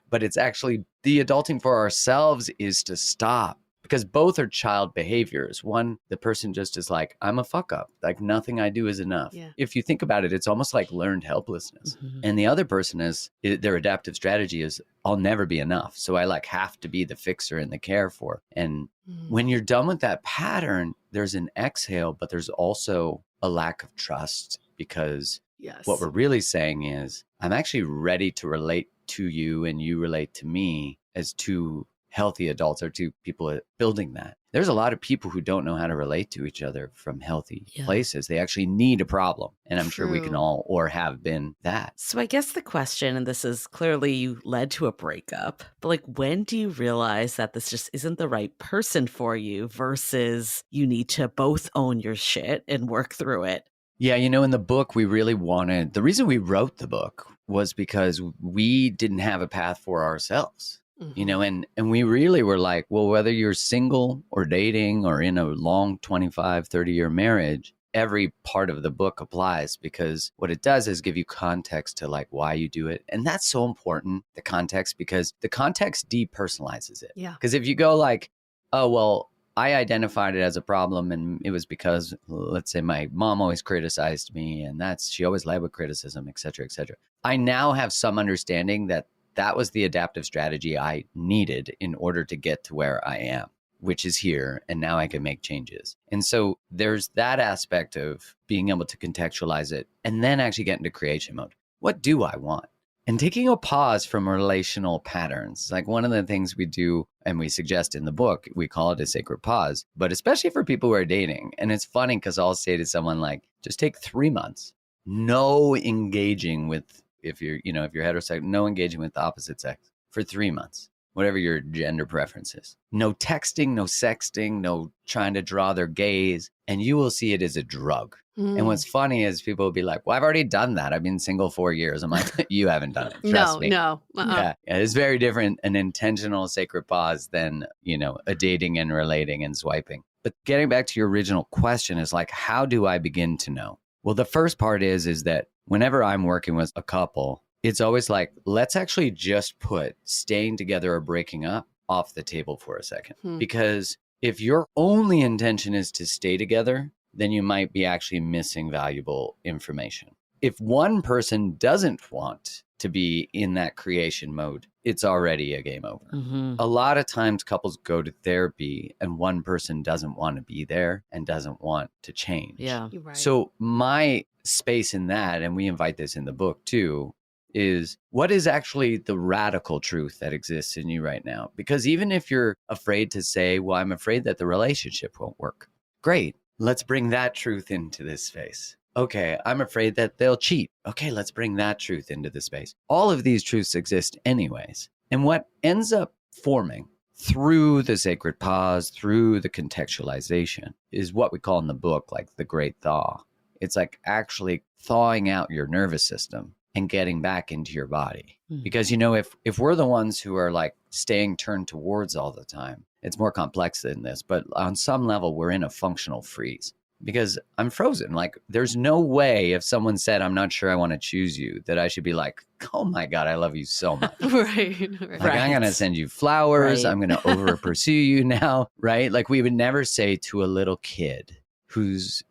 but it's actually the adulting for ourselves is to stop because both are child behaviors. One, the person just is like, I'm a fuck up. Like nothing I do is enough. If you think about it, it's almost like learned helplessness. And the other person is, their adaptive strategy is, I'll never be enough. So I like have to be the fixer and the care for. And when you're done with that pattern, there's an exhale, but there's also a lack of trust because what we're really saying is, I'm actually ready to relate to you and you relate to me as two healthy adults or two people building that. There's a lot of people who don't know how to relate to each other from healthy places. They actually need a problem. And I'm sure we can all or have been that. So I guess the question, and this is clearly you led to a breakup, but like when do you realize that this just isn't the right person for you versus you need to both own your shit and work through it? Yeah, you know, in the book, we really wanted, the reason we wrote the book was because we didn't have a path for ourselves, you know, and we really were like, well, whether you're single or dating or in a long 25, 30-year marriage, every part of the book applies because what it does is give you context to like why you do it. And that's so important, the context, because the context depersonalizes it. Because if you go like, oh, well, I identified it as a problem and it was because, let's say my mom always criticized me and she always led with criticism, et cetera, et cetera. I now have some understanding that that was the adaptive strategy I needed in order to get to where I am, which is here. And now I can make changes. And so there's that aspect of being able to contextualize it and then actually get into creation mode. What do I want? And taking a pause from relational patterns, like one of the things we do and we suggest in the book, we call it a sacred pause, but especially for people who are dating. And it's funny because I'll say to someone like, just take 3 months, no engaging with, if you're heterosexual, no engaging with the opposite sex for 3 months. whatever your gender preference is. No texting, no sexting, no trying to draw their gaze. And you will see it as a drug. And what's funny is people will be like, well, I've already done that. I've been single 4 years. I'm like, you haven't done it. Trust me. No. Yeah, it's very different, an intentional sacred pause than, a dating and relating and swiping. But getting back to your original question is like, how do I begin to know? Well, the first part is that whenever I'm working with a couple, it's always like, let's actually just put staying together or breaking up off the table for a second. Because if your only intention is to stay together, then you might be actually missing valuable information. If one person doesn't want to be in that creation mode, it's already a game over. A lot of times couples go to therapy and one person doesn't want to be there and doesn't want to change. Yeah. You're right. So my space in that, and we invite this in the book too, is what is actually the radical truth that exists in you right now? Because even if you're afraid to say, well, I'm afraid that the relationship won't work. Great. Let's bring that truth into this space. Okay, I'm afraid that they'll cheat. Okay, let's bring that truth into the space. All of these truths exist anyways. And what ends up forming through the sacred pause, through the contextualization, is what we call in the book like the great thaw. It's like actually thawing out your nervous system and getting back into your body. Because, if we're the ones who are like staying turned towards all the time, it's more complex than this. But on some level, we're in a functional freeze because I'm frozen. Like there's no way if someone said, I'm not sure I want to choose you, that I should be like, oh my God, I love you so much. Right. Like I'm going to send you flowers. Right. I'm going to over pursue you now. Right. Like we would never say to a little kid who's,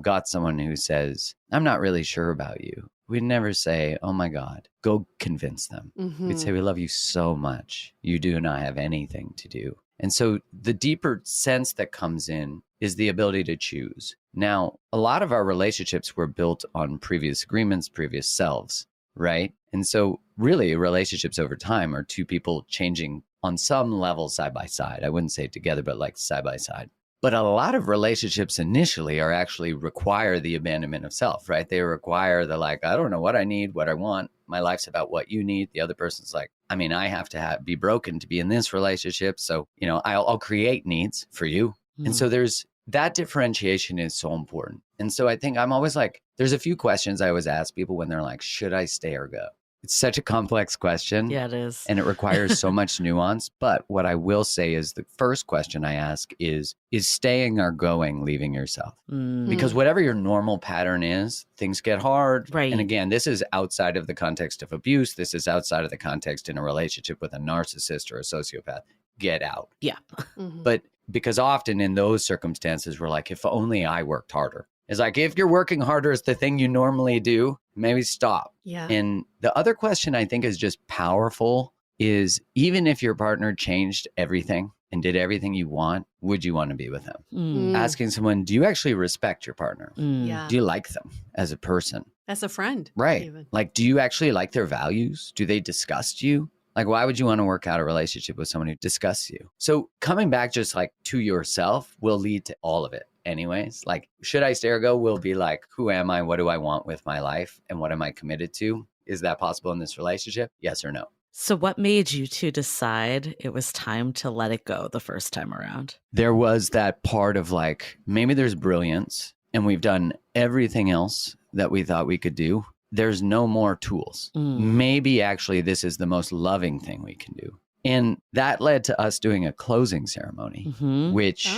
got someone who says, I'm not really sure about you. We'd never say, oh my God, go convince them. We'd say, we love you so much. You do not have anything to do. And so the deeper sense that comes in is the ability to choose. Now, a lot of our relationships were built on previous agreements, previous selves, right? And so really relationships over time are two people changing on some level side by side. I wouldn't say together, but like side by side. But a lot of relationships initially are actually require the abandonment of self, right? They require the like, I don't know what I need, what I want. My life's about what you need. The other person's like, I have to be broken to be in this relationship. So, I'll create needs for you. And so there's that differentiation is so important. And so I think I'm always like, there's a few questions I always ask people when they're like, should I stay or go? It's such a complex question. Yeah, it is. And it requires so much nuance. But what I will say is the first question I ask is staying or going, leaving yourself? Because whatever your normal pattern is, things get hard. Right. And again, this is outside of the context of abuse. This is outside of the context in a relationship with a narcissist or a sociopath. Get out. Yeah. But because often in those circumstances, we're like, if only I worked harder. It's like, if you're working harder as the thing you normally do, maybe stop. Yeah. And the other question I think is just powerful is even if your partner changed everything and did everything you want, would you want to be with them? Asking someone, do you actually respect your partner? Yeah. Do you like them as a person? As a friend. Right. Even. Like, do you actually like their values? Do they disgust you? Like, why would you want to work out a relationship with someone who disgusts you? So coming back just like to yourself will lead to all of it. Anyways, like, should I stay or go will be like, who am I? What do I want with my life? And what am I committed to? Is that possible in this relationship? Yes or no? So what made you two decide it was time to let it go the first time around? There was that part of like, maybe there's brilliance and we've done everything else that we thought we could do. There's no more tools. Maybe actually this is the most loving thing we can do. And that led to us doing a closing ceremony, which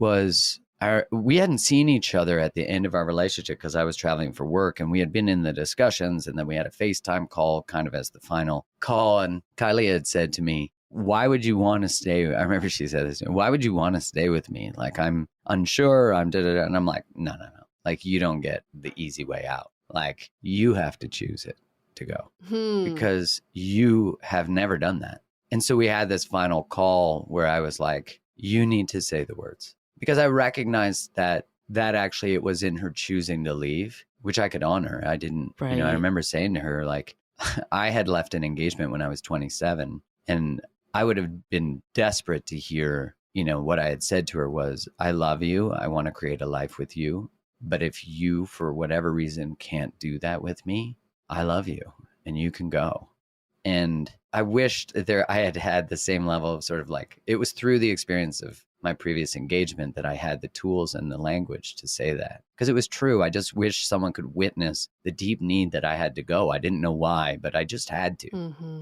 was we hadn't seen each other at the end of our relationship because I was traveling for work and we had been in the discussions and then we had a FaceTime call kind of as the final call. And Kylie had said to me, why would you want to stay? I remember she said this, why would you want to stay with me? Like, I'm unsure, I'm da-da-da. And I'm like, no. Like, you don't get the easy way out. Like, you have to choose it to go because you have never done that. And so we had this final call where I was like, you need to say the words, because I recognized that actually it was in her choosing to leave, which I could honor. I didn't, Right. I remember saying to her, like, I had left an engagement when I was 27 and I would have been desperate to hear, what I had said to her was, I love you. I want to create a life with you. But if you, for whatever reason, can't do that with me, I love you and you can go. And I wished that I had had the same level of sort of like, it was through the experience of my previous engagement that I had the tools and the language to say that. Because it was true. I just wish someone could witness the deep need that I had to go. I didn't know why, but I just had to.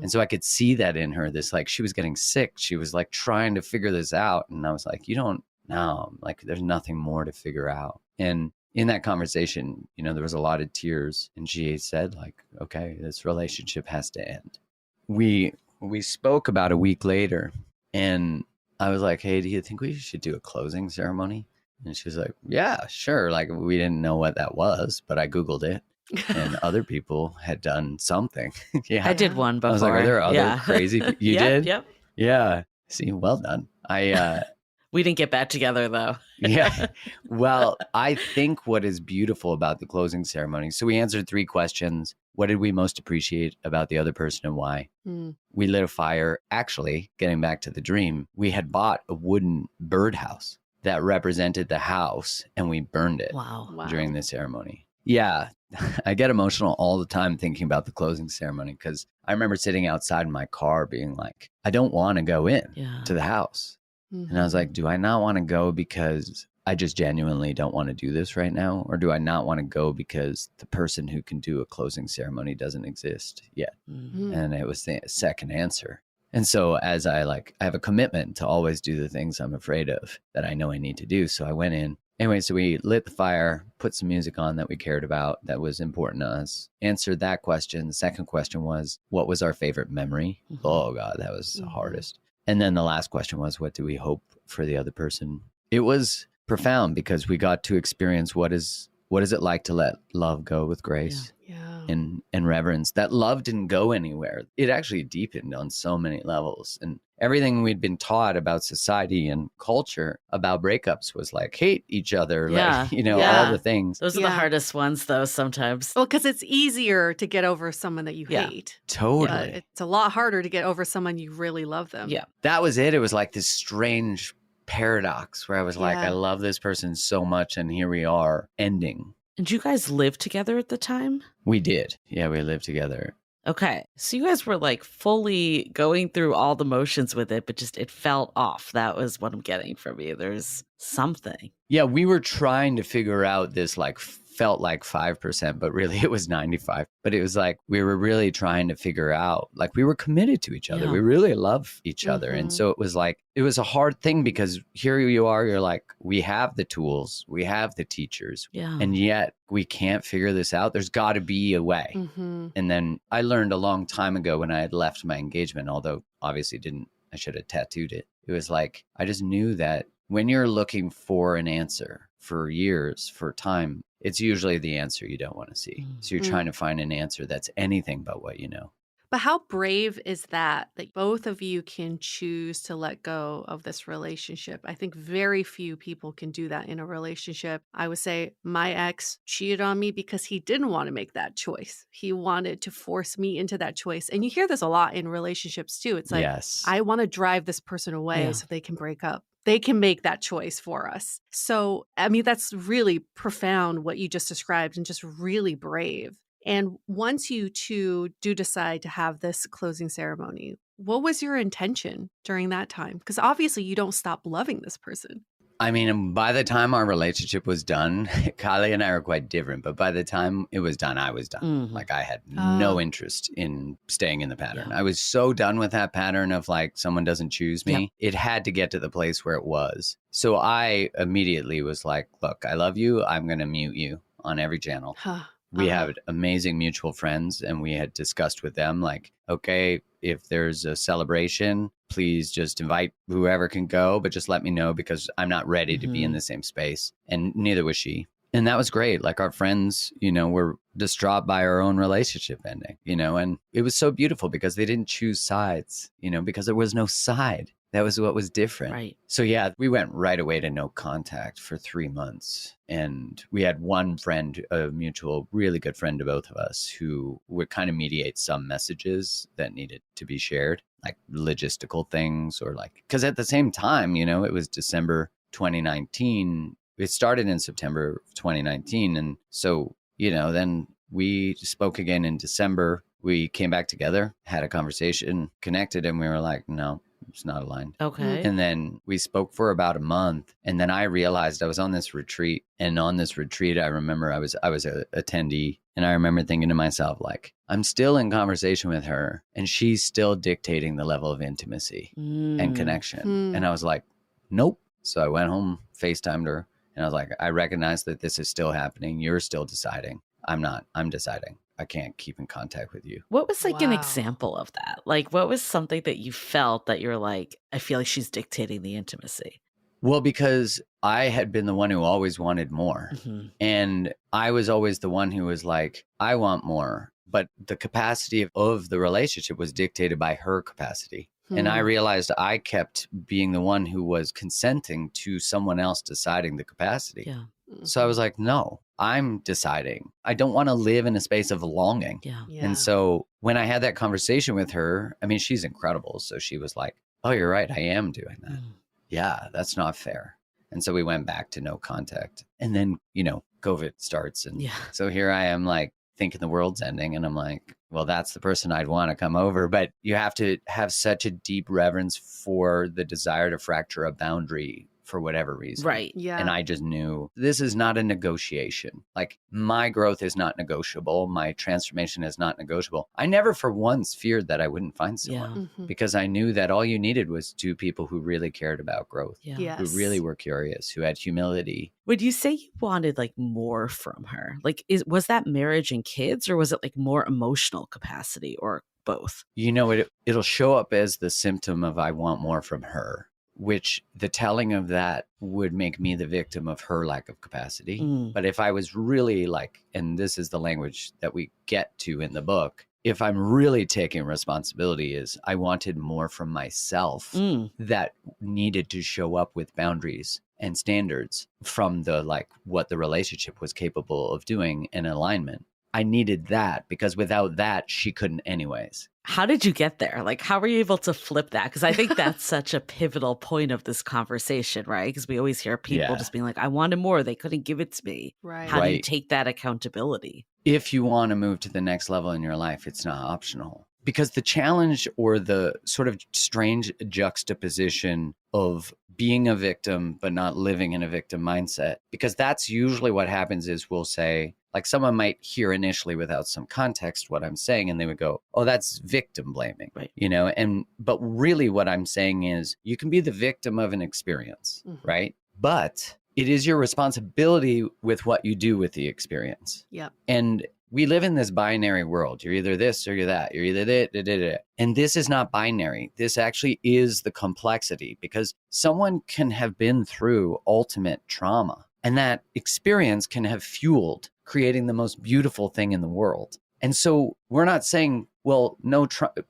And so I could see that in her, this like, she was getting sick. She was like trying to figure this out. And I was like, you don't know, like there's nothing more to figure out. And in that conversation, you know, there was a lot of tears. And she said like, okay, this relationship has to end. We spoke about a week later, and I was like, hey, do you think we should do a closing ceremony? And she was like, yeah, sure. Like, we didn't know what that was, but I Googled it, and other people had done something. Yeah. I did one before. I was like, are there other crazy you did? Yep. Yeah. See, well done. We didn't get back together, though. Yeah. Well, I think what is beautiful about the closing ceremony, so we answered 3 questions. What did we most appreciate about the other person and why? We lit a fire. Actually, getting back to the dream, we had bought a wooden birdhouse that represented the house, and we burned it during the ceremony. Yeah. I get emotional all the time thinking about the closing ceremony, because I remember sitting outside in my car being like, I don't want to go in to the house. And I was like, do I not want to go because I just genuinely don't want to do this right now? Or do I not want to go because the person who can do a closing ceremony doesn't exist yet? And it was the second answer. And so as I have a commitment to always do the things I'm afraid of that I know I need to do. So I went in. Anyway, so we lit the fire, put some music on that we cared about, that was important to us, answered that question. The second question was, what was our favorite memory? Oh God, that was the hardest. And then the last question was, what do we hope for the other person? It was profound because we got to experience what is it like to let love go with grace and reverence. That love didn't go anywhere. It actually deepened on so many levels. And everything we'd been taught about society and culture about breakups was like, hate each other, like, you know, all the things. Those are the hardest ones, though, sometimes. Well, because it's easier to get over someone that you hate. Totally. It's a lot harder to get over someone you really love them. Yeah. That was it. It was like this strange paradox where I was like, I love this person so much, and here we are ending. And you guys lived together at the time? We did. Yeah, we lived together. Okay. So you guys were like fully going through all the motions with it, but just it felt off. That was what I'm getting from you. There's something. Yeah, we were trying to figure out this felt like 5%, but really it was 95. But it was like we were really trying to figure out, like we were committed to each other. We really love each other. And so it was like, it was a hard thing because here you are, you're like, we have the tools, we have the teachers, and yet we can't figure this out. There's got to be a way. And then I learned a long time ago when I had left my engagement, although obviously I should have tattooed it. It was like, I just knew that when you're looking for an answer for years, for time, it's usually the answer you don't want to see. So you're trying to find an answer that's anything but what you know. But how brave is that both of you can choose to let go of this relationship? I think very few people can do that in a relationship. I would say my ex cheated on me because he didn't want to make that choice. He wanted to force me into that choice. And you hear this a lot in relationships too. It's like, I want to drive this person away so they can break up. They can make that choice for us. So, I mean, that's really profound what you just described and just really brave. And once you two do decide to have this closing ceremony, what was your intention during that time? Because obviously you don't stop loving this person. I mean, by the time our relationship was done, Kylie and I were quite different, but by the time it was done, I was done. Like I had no interest in staying in the pattern. I was so done with that pattern of like, someone doesn't choose me. It had to get to the place where it was. So I immediately was like, look, I love you. I'm going to mute you on every channel. We had amazing mutual friends, and we had discussed with them like, okay, if there's a celebration, please just invite whoever can go, but just let me know because I'm not ready to be in the same space. And neither was she. And that was great. Like our friends, you know, were distraught by our own relationship ending, you know, and it was so beautiful because they didn't choose sides, you know, because there was no side. That was what was different. Right. So yeah, we went right away to no contact for 3 months. And we had one friend, a mutual, really good friend to both of us, who would kind of mediate some messages that needed to be shared, like logistical things or like, because at the same time, you know, it was December 2019. It started in September 2019. And so, you know, then we spoke again in December. we came back together, had a conversation, connected, and we were like, no, it's not aligned. Okay. And then we spoke for about a month. And then I realized I was on this retreat. And on this retreat, I remember I was a attendee. And I remember thinking to myself, like, I'm still in conversation with her and she's still dictating the level of intimacy and connection. And I was like, nope. So I went home, FaceTimed her, and I was like, I recognize that this is still happening. You're still deciding. I'm not. I'm deciding. I can't keep in contact with you. What was like an example of that? Like, what was something that you felt that you're like, I feel like she's dictating the intimacy? Well, because I had been the one who always wanted more. And I was always the one who was like, I want more. But the capacity of the relationship was dictated by her capacity. And I realized I kept being the one who was consenting to someone else deciding the capacity. Yeah. So I was like, no, I'm deciding. I don't want to live in a space of longing. Yeah. And so when I had that conversation with her, I mean, she's incredible. So she was like, oh, you're right. I am doing that. Yeah, that's not fair. And so we went back to no contact. And then, COVID starts. And so here I am, like, thinking the world's ending. And I'm like, well, that's the person I'd want to come over. But you have to have such a deep reverence for the desire to fracture a boundary for whatever reason. Right. Yeah. And I just knew this is not a negotiation. Like, my growth is not negotiable. My transformation is not negotiable. I never for once feared that I wouldn't find someone because I knew that all you needed was two people who really cared about growth, who really were curious, who had humility. Would you say you wanted like more from her? Like, was that marriage and kids, or was it like more emotional capacity, or both? It'll show up as the symptom of I want more from her, which the telling of that would make me the victim of her lack of capacity. But if I was really like, and this is the language that we get to in the book, if I'm really taking responsibility, is I wanted more from myself that needed to show up with boundaries and standards from the, like, what the relationship was capable of doing in alignment. I needed that because without that, she couldn't anyways. How did you get there? Like, how were you able to flip that? Because I think that's such a pivotal point of this conversation, right? Because we always hear people just being like, I wanted more. They couldn't give it to me. Right. How do you take that accountability? If you want to move to the next level in your life, it's not optional. Because the challenge, or the sort of strange juxtaposition of being a victim but not living in a victim mindset, because that's usually what happens is we'll say, like, someone might hear initially without some context what I'm saying, and they would go, oh, that's victim blaming, right? But really what I'm saying is you can be the victim of an experience, right? But it is your responsibility with what you do with the experience. Yeah. And we live in this binary world. You're either this or you're that. You're either that. And this is not binary. This actually is the complexity, because someone can have been through ultimate trauma, and that experience can have fueled creating the most beautiful thing in the world. And so we're not saying, well,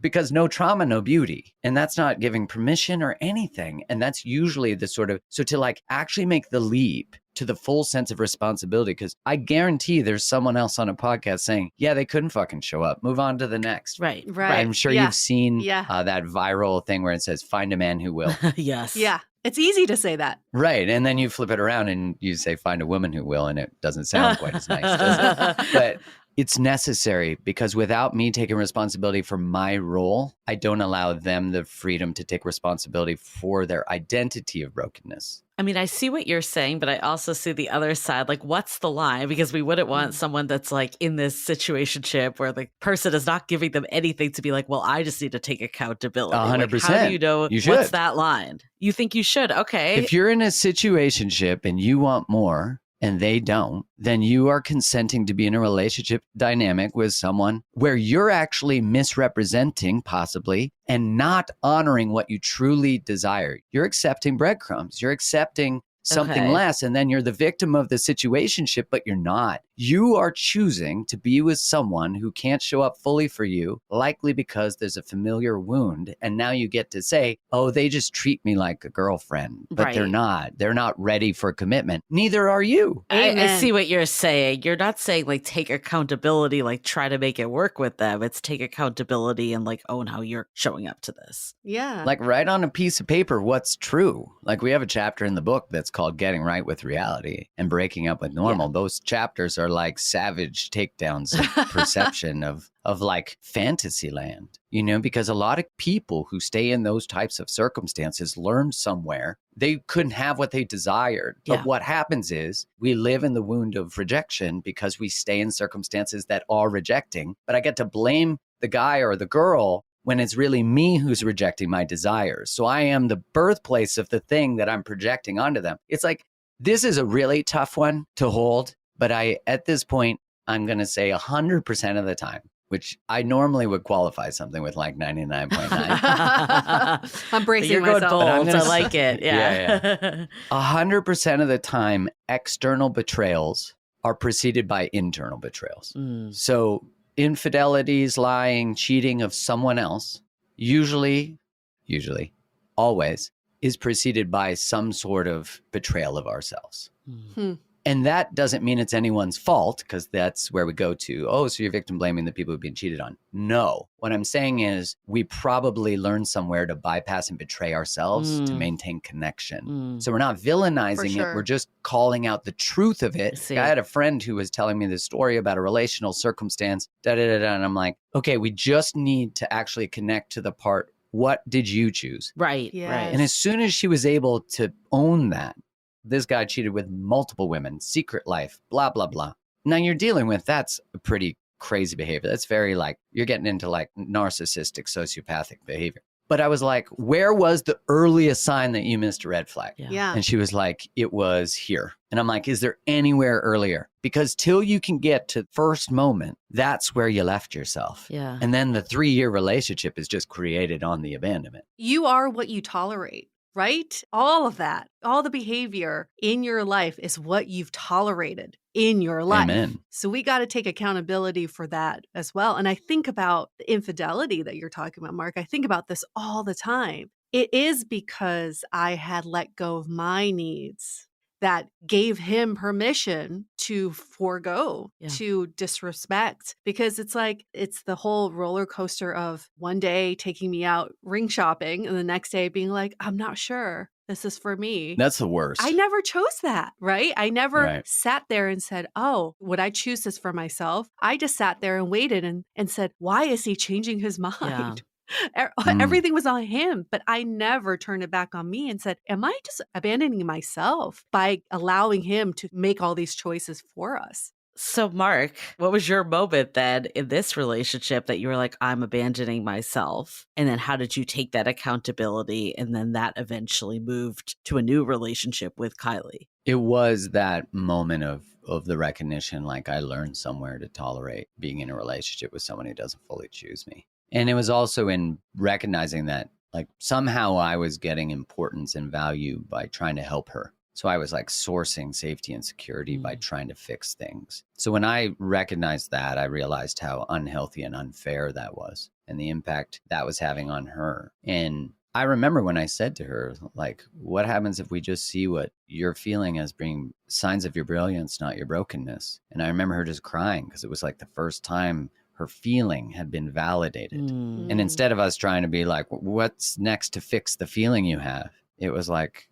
because no trauma, no beauty. And that's not giving permission or anything. And that's usually the sort of, so to like actually make the leap to the full sense of responsibility, because I guarantee there's someone else on a podcast saying, yeah, they couldn't fucking show up. Move on to the next. Right. I'm sure you've seen that viral thing where it says, find a man who will. Yes. Yeah. It's easy to say that. Right. And then you flip it around and you say, find a woman who will. And it doesn't sound quite as nice, does it? But it's necessary, because without me taking responsibility for my role, I don't allow them the freedom to take responsibility for their identity of brokenness. I mean, I see what you're saying, but I also see the other side. Like, what's the line? Because we wouldn't want someone that's like in this situationship where the person is not giving them anything to be like, well, I just need to take accountability. 100%. Like, how do you know you what's that line? You think you should? Okay. If you're in a situationship and you want more and they don't, then you are consenting to be in a relationship dynamic with someone where you're actually misrepresenting possibly and not honoring what you truly desire. You're accepting breadcrumbs. You're accepting something less, and then you're the victim of the situationship, but you're not. You are choosing to be with someone who can't show up fully for you, likely because there's a familiar wound. And now you get to say, oh, they just treat me like a girlfriend, but they're not. They're not ready for commitment. Neither are you. I see what you're saying. You're not saying like take accountability, like try to make it work with them. It's take accountability and like own how you're showing up to this. Yeah. Like write on a piece of paper what's true. Like we have a chapter in the book that's called Getting Right with Reality and Breaking Up with Normal. Those chapters are like savage takedowns of perception of like fantasy land, you know, because a lot of people who stay in those types of circumstances learned somewhere they couldn't have what they desired. But what happens is we live in the wound of rejection because we stay in circumstances that are rejecting. But I get to blame the guy or the girl when it's really me who's rejecting my desires. So I am the birthplace of the thing that I'm projecting onto them. It's like, this is a really tough one to hold. But at this point, I'm going to say 100% of the time, which I normally would qualify something with like 99.9. I'm bracing You're myself. going bold. I like it. Yeah. 100% of the time, external betrayals are preceded by internal betrayals. So infidelities, lying, cheating of someone else, usually, always, is preceded by some sort of betrayal of ourselves. And that doesn't mean it's anyone's fault, because that's where we go to, oh, so you're victim blaming the people who've been cheated on. No. What I'm saying is we probably learned somewhere to bypass and betray ourselves to maintain connection. So we're not villainizing it. We're just calling out the truth of it. I had a friend who was telling me this story about a relational circumstance, and I'm like, okay, we just need to actually connect to the part, what did you choose? Right. And as soon as she was able to own that, this guy cheated with multiple women, secret life, blah, blah, blah. Now you're dealing with, that's a pretty crazy behavior. That's very like, you're getting into like narcissistic, sociopathic behavior. But I was like, where was the earliest sign that you missed a red flag? And she was like, it was here. And I'm like, is there anywhere earlier? Because till you can get to first moment, that's where you left yourself. And then the 3-year relationship is just created on the abandonment. You are what you tolerate. Right? All of that, all the behavior in your life is what you've tolerated in your life. Amen. So we got to take accountability for that as well. And I think about the infidelity that you're talking about, Mark. I think about this all the time. It is because I had let go of my needs that gave him permission to forego, to disrespect, because it's like, it's the whole roller coaster of one day taking me out ring shopping and the next day being like, I'm not sure this is for me. That's the worst. I never chose that, right? I never sat there and said, oh, would I choose this for myself? I just sat there and waited and said, why is he changing his mind? Everything was on him, but I never turned it back on me and said, am I just abandoning myself by allowing him to make all these choices for us? So, Mark, what was your moment then in this relationship that you were like, I'm abandoning myself? And then how did you take that accountability? And then that eventually moved to a new relationship with Kylie. It was that moment of the recognition, like I learned somewhere to tolerate being in a relationship with someone who doesn't fully choose me. And it was also in recognizing that like somehow I was getting importance and value by trying to help her. So I was like sourcing safety and security by trying to fix things. So when I recognized that, I realized how unhealthy and unfair that was and the impact that was having on her. And I remember when I said to her, like, what happens if we just see what you're feeling as being signs of your brilliance, not your brokenness? And I remember her just crying because it was like the first time her feeling had been validated. And instead of us trying to be like, what's next to fix the feeling you have? It was like,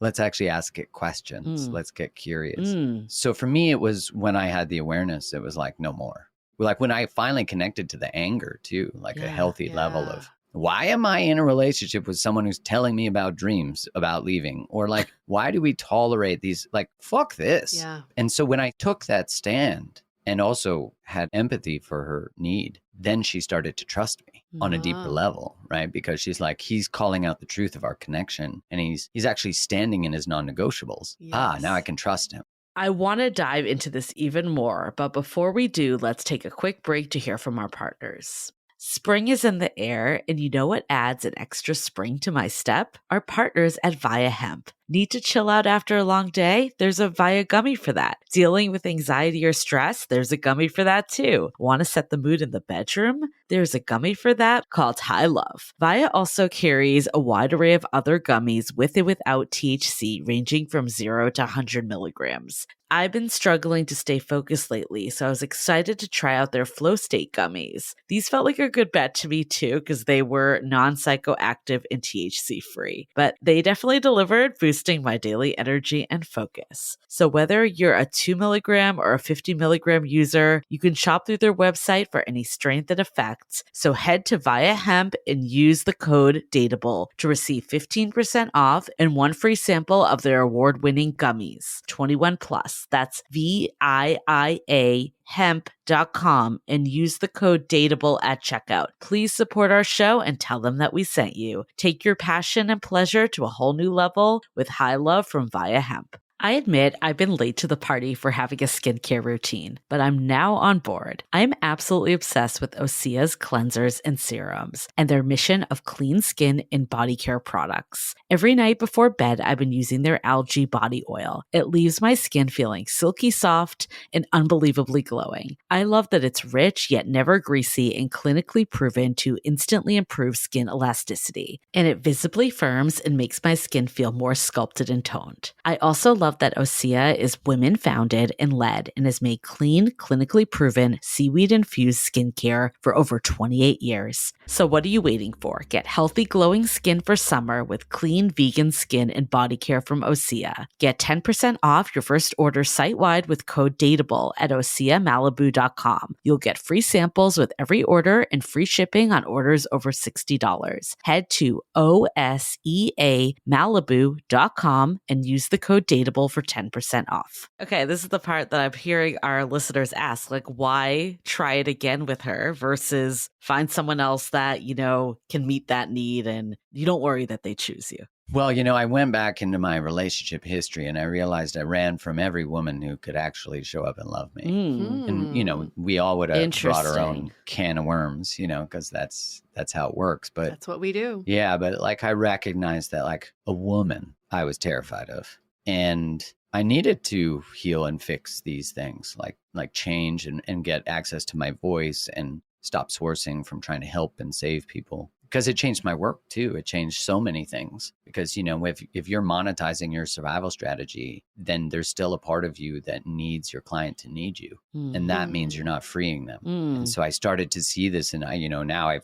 let's actually ask it questions. Let's get curious. So for me, it was when I had the awareness, it was like, no more. Like when I finally connected to the anger too, like a healthy level of, why am I in a relationship with someone who's telling me about dreams about leaving? Or like, why do we tolerate these? Like, fuck this. And so when I took that stand, and also had empathy for her need, then she started to trust me on a deeper level, right? Because she's like, he's calling out the truth of our connection and he's actually standing in his non-negotiables. Now I can trust him. I want to dive into this even more, but before we do, let's take a quick break to hear from our partners. Spring is in the air, and you know what adds an extra spring to my step? Our partners at Via Hemp. Need to chill out after a long day? There's a Via gummy for that. Dealing with anxiety or stress? There's a gummy for that too. Want to set the mood in the bedroom? There's a gummy for that called High Love. Via also carries a wide array of other gummies with and without THC, ranging from 0 to 100 milligrams. I've been struggling to stay focused lately, so I was excited to try out their Flow State gummies. These felt like a good bet to me too, because they were non-psychoactive and THC free. But they definitely delivered, boosted boosting my daily energy and focus. So whether you're a 2 milligram or a 50 milligram user, you can shop through their website for any strength and effects. So head to Via Hemp and use the code DATEABLE to receive 15% off and one free sample of their award-winning gummies. 21 plus. That's VIIA hemp.com and use the code DATEABLE at checkout. Please support our show and tell them that we sent you. Take your passion and pleasure to a whole new level with High Love from Via Hemp. I admit I've been late to the party for having a skincare routine, but I'm now on board. I'm absolutely obsessed with Osea's cleansers and serums and their mission of clean skin and body care products. Every night before bed, I've been using their algae body oil. It leaves my skin feeling silky soft and unbelievably glowing. I love that it's rich yet never greasy and clinically proven to instantly improve skin elasticity. And it visibly firms and makes my skin feel more sculpted and toned. I also love that Osea is women founded and led and has made clean, clinically proven seaweed infused skincare for over 28 years. So what are you waiting for? Get healthy, glowing skin for summer with clean, vegan skin and body care from Osea. Get 10% off your first order site-wide with code DATEABLE at OseaMalibu.com. You'll get free samples with every order and free shipping on orders over $60. Head to OSEAMalibu.com and use the code DATEABLE for 10% off. Okay, this is the part that I'm hearing our listeners ask, like, why try it again with her versus find someone else that, you know, can meet that need and you don't worry that they choose you. Well, I went back into my relationship history and I realized I ran from every woman who could actually show up and love me. And, we all would have brought our own can of worms, because that's how it works. But that's what we do. Yeah. But I recognized that a woman I was terrified of. And I needed to heal and fix these things, like change and get access to my voice and stop sourcing from trying to help and save people. Because it changed my work too. It changed so many things. Because, if you're monetizing your survival strategy, then there's still a part of you that needs your client to need you. And that means you're not freeing them. And so I started to see this, and now I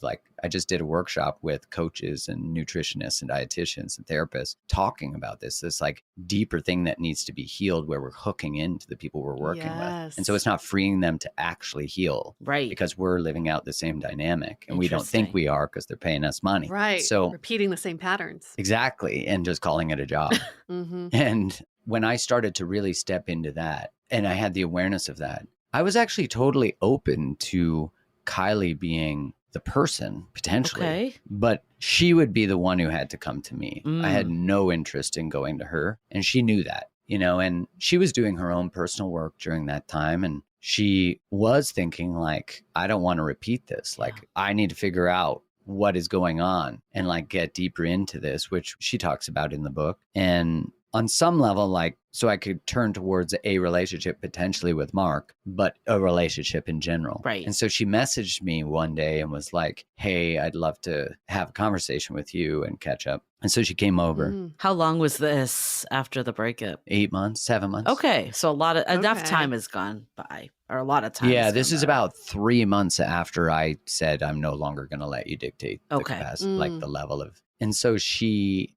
just did a workshop with coaches and nutritionists and dietitians and therapists talking about this deeper thing that needs to be healed, where we're hooking into the people we're working with. And so it's not freeing them to actually heal. Right. Because we're living out the same dynamic and we don't think we are because they're paying us money. Right. So repeating the same patterns. Exactly. And just calling it a job. And when I started to really step into that and I had the awareness of that, I was actually totally open to Kylie being the person potentially, but she would be the one who had to come to me. I had no interest in going to her, and she knew that, and she was doing her own personal work during that time. And she was thinking I don't want to repeat this. I need to figure out what is going on and get deeper into this, which she talks about in the book. And on some level, so I could turn towards a relationship potentially with Mark, but a relationship in general. Right. And so she messaged me one day and was like, hey, I'd love to have a conversation with you and catch up. And so she came over. How long was this after the breakup? 8 months, 7 months. Okay. So enough time has gone by, or a lot of time. Yeah, this is about 3 months after I said, I'm no longer going to let you dictate the capacity, the level of. And so she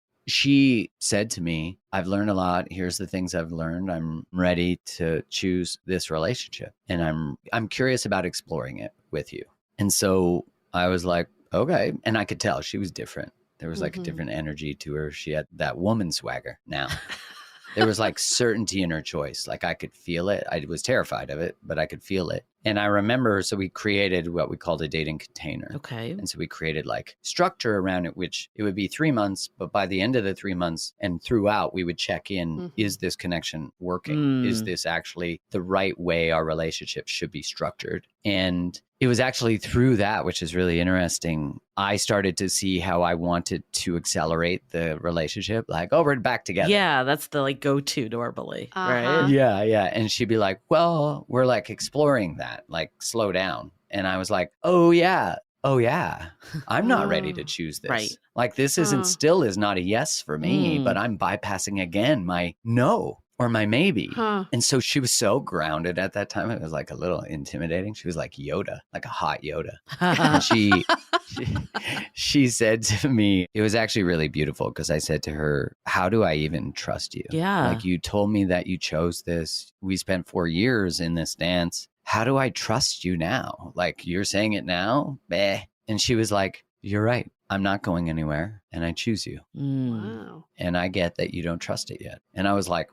said to me, I've learned a lot. Here's the things I've learned. I'm ready to choose this relationship. And I'm curious about exploring it with you. And so I was like, okay. And I could tell she was different. There was a different energy to her. She had that woman swagger now. There was certainty in her choice. I could feel it. I was terrified of it, but I could feel it. And I remember, so we created what we called a dating container. Okay. And so we created structure around it, which it would be 3 months, but by the end of the 3 months and throughout, we would check in, is this connection working? Is this actually the right way our relationship should be structured? And it was actually through that, which is really interesting, I started to see how I wanted to accelerate the relationship. We're back together. Yeah, that's the go-to normally, right? Yeah. And she'd be like, well, we're exploring that, slow down. And I was like, oh yeah, I'm not ready to choose this. Right. This still is not a yes for me, but I'm bypassing again my no or my maybe. And so she was so grounded at that time. It was a little intimidating. She was like Yoda, like a hot Yoda. And she said to me, it was actually really beautiful because I said to her, how do I even trust you? Yeah. Like, you told me that you chose this. We spent 4 years in this dance. How do I trust you now? Like, you're saying it now? Bleh. And she was like, you're right. I'm not going anywhere and I choose you. Wow. And I get that you don't trust it yet. And I was like,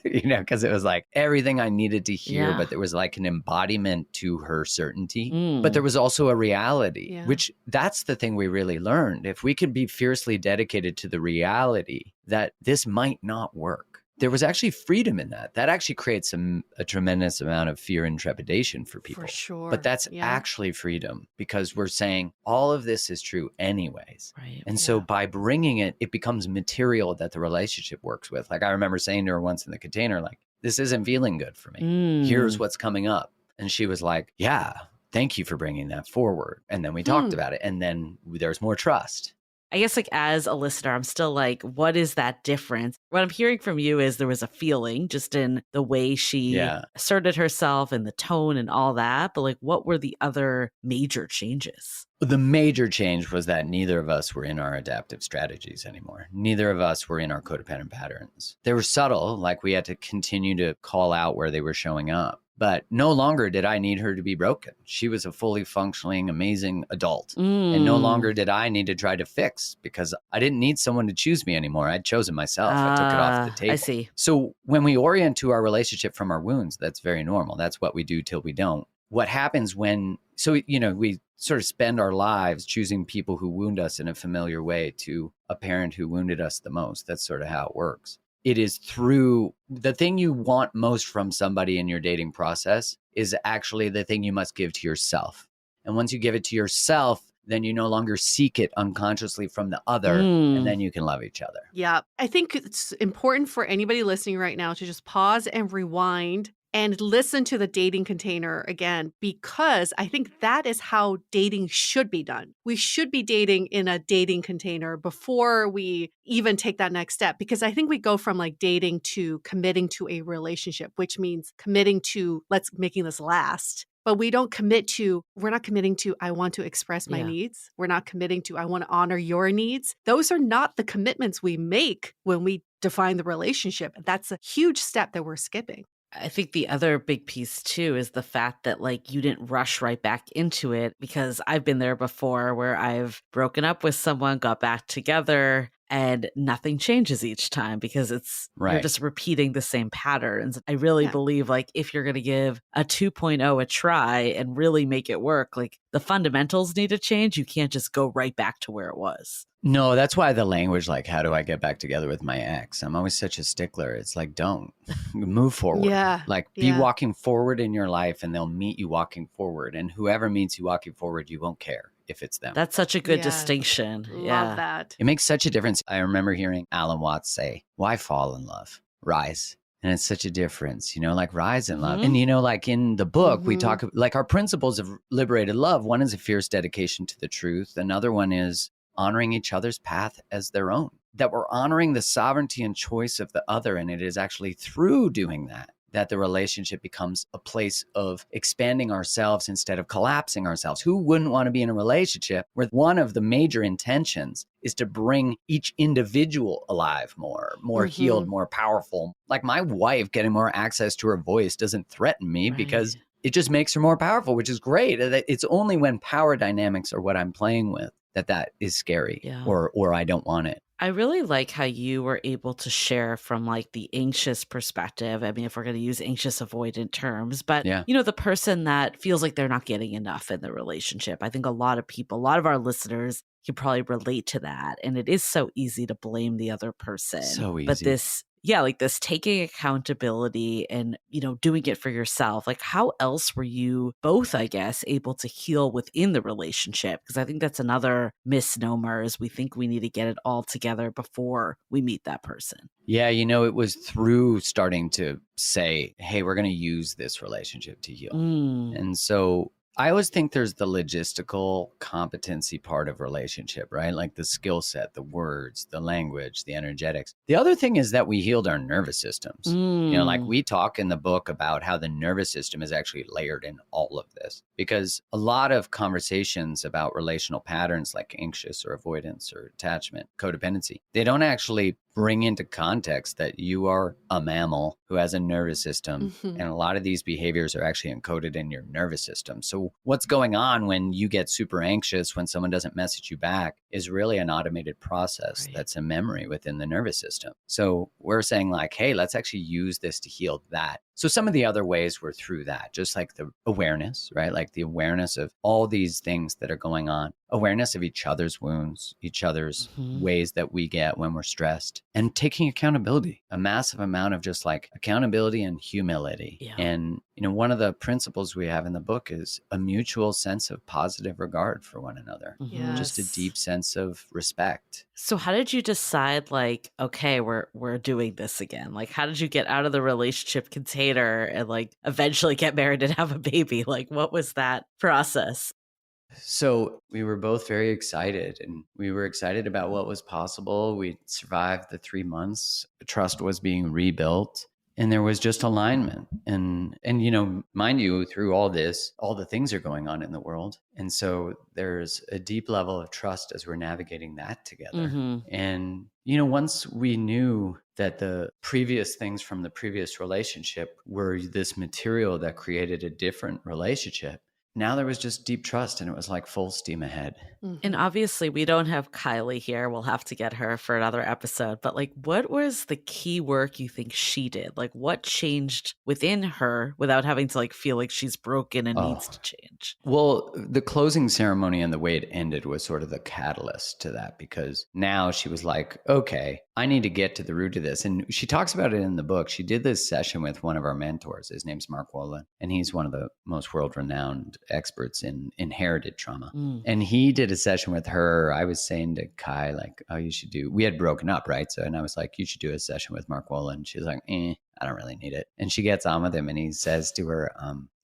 because it was like everything I needed to hear, Yeah. but there was like an embodiment to her certainty. But there was also a reality, which that's the thing we really learned. If we could be fiercely dedicated to the reality that this might not work, there was actually freedom in that. That actually creates a tremendous amount of fear and trepidation for people. For sure. But that's actually freedom, because we're saying all of this is true anyways. Right. And so by bringing it, it becomes material that the relationship works with. Like, I remember saying to her once in the container, like, this isn't feeling good for me. Here's what's coming up. And she was like, yeah, thank you for bringing that forward. And then we talked about it. And then there's more trust. I guess, like, as a listener, I'm still like, what is that difference? What I'm hearing from you is there was a feeling just in the way she asserted herself and the tone and all that. But like, what were the other major changes? The major change was that neither of us were in our adaptive strategies anymore. Neither of us were in our codependent patterns. They were subtle, like we had to continue to call out where they were showing up. But no longer did I need her to be broken. She was a fully functioning, amazing adult. And no longer did I need to try to fix, because I didn't need someone to choose me anymore. I'd chosen myself. I took it off the table. I see. So when we orient to our relationship from our wounds, that's very normal. That's what we do till we don't. What happens when, we sort of spend our lives choosing people who wound us in a familiar way to a parent who wounded us the most. That's sort of how it works. It is through the thing you want most from somebody in your dating process is actually the thing you must give to yourself. And once you give it to yourself, then you no longer seek it unconsciously from the other, and then you can love each other. Yeah. I think it's important for anybody listening right now to just pause and rewind and listen to the dating container again, because I think that is how dating should be done. We should be dating in a dating container before we even take that next step, because I think we go from like dating to committing to a relationship, which means committing to making this last. But we're not committing to, I want to express my needs. We're not committing to, I want to honor your needs. Those are not the commitments we make when we define the relationship. That's a huge step that we're skipping. I think the other big piece too is the fact that like you didn't rush right back into it, because I've been there before where I've broken up with someone, got back together, and nothing changes each time because you're just repeating the same patterns. I really believe like if you're going to give a 2.0 a try and really make it work, like the fundamentals need to change. You can't just go right back to where it was. No, that's why the language, like, how do I get back together with my ex? I'm always such a stickler. It's like, don't move forward. Be walking forward in your life, and they'll meet you walking forward. And whoever meets you walking forward, you won't care if it's them. That's such a good distinction. Love that. It makes such a difference. I remember hearing Alan Watts say, why fall in love? Rise. And it's such a difference, like rise in love. And, like in the book, we talk like our principles of liberated love. One is a fierce dedication to the truth. Another one is honoring each other's path as their own, that we're honoring the sovereignty and choice of the other. And it is actually through doing that the relationship becomes a place of expanding ourselves instead of collapsing ourselves. Who wouldn't want to be in a relationship where one of the major intentions is to bring each individual alive more healed, more powerful? Like my wife getting more access to her voice doesn't threaten me because it just makes her more powerful, which is great. It's only when power dynamics are what I'm playing with that is scary or I don't want it. I really like how you were able to share from like the anxious perspective. I mean, if we're going to use anxious avoidant terms, but the person that feels like they're not getting enough in the relationship. I think a lot of our listeners can probably relate to that. And it is so easy to blame the other person. So easy. But this taking accountability and, doing it for yourself. Like how else were you both, I guess, able to heal within the relationship? Because I think that's another misnomer is we think we need to get it all together before we meet that person. Yeah. It was through starting to say, hey, we're going to use this relationship to heal. And so I always think there's the logistical competency part of relationship, right? Like the skill set, the words, the language, the energetics. The other thing is that we healed our nervous systems. Like we talk in the book about how the nervous system is actually layered in all of this, because a lot of conversations about relational patterns like anxious or avoidance or attachment, codependency, they don't actually bring into context that you are a mammal who has a nervous system. And a lot of these behaviors are actually encoded in your nervous system. So what's going on when you get super anxious when someone doesn't message you back is really an automated process that's a memory within the nervous system. So we're saying like, hey, let's actually use this to heal that. So some of the other ways were through that, just like the awareness, right? Like the awareness of all these things that are going on, awareness of each other's wounds, each other's ways that we get when we're stressed, and taking accountability, a massive amount of just like accountability and humility. Yeah. And, one of the principles we have in the book is a mutual sense of positive regard for one another, just a deep sense of respect. So how did you decide like, okay, we're doing this again? Like, how did you get out of the relationship container and like eventually get married and have a baby? Like, what was that process? So we were both very excited, and we were excited about what was possible. We survived the 3 months. Trust was being rebuilt, and there was just alignment. And mind you, through all this, all the things are going on in the world. And so there's a deep level of trust as we're navigating that together. And, once we knew that the previous things from the previous relationship were this material that created a different relationship, now there was just deep trust, and it was like full steam ahead. And obviously we don't have Kylie here. We'll have to get her for another episode. But like, what was the key work you think she did? Like, what changed within her without having to like feel like she's broken and needs to change? Well, the closing ceremony and the way it ended was sort of the catalyst to that, because now she was like, okay, I need to get to the root of this. And she talks about it in the book. She did this session with one of our mentors. His name's Mark Wolin, and he's one of the most world-renowned experts in inherited trauma. And he did a session with her. I was saying to Kai, like, oh, we had broken up, right? So, and I was like, you should do a session with Mark Wolin. She's like, I don't really need it. And she gets on with him, and he says to her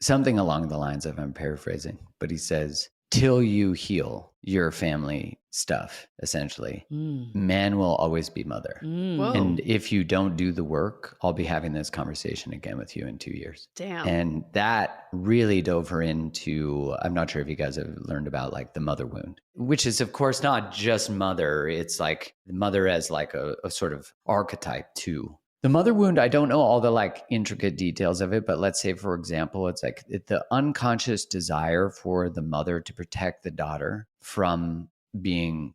something along the lines of, I'm paraphrasing, but he says, till you heal your family stuff, essentially, man will always be mother. And if you don't do the work, I'll be having this conversation again with you in 2 years. Damn. And that really dove her into, I'm not sure if you guys have learned about like the mother wound, which is of course not just mother. It's like mother as like a sort of archetype too. The mother wound, I don't know all the like intricate details of it, but let's say, for example, it's like the unconscious desire for the mother to protect the daughter from being,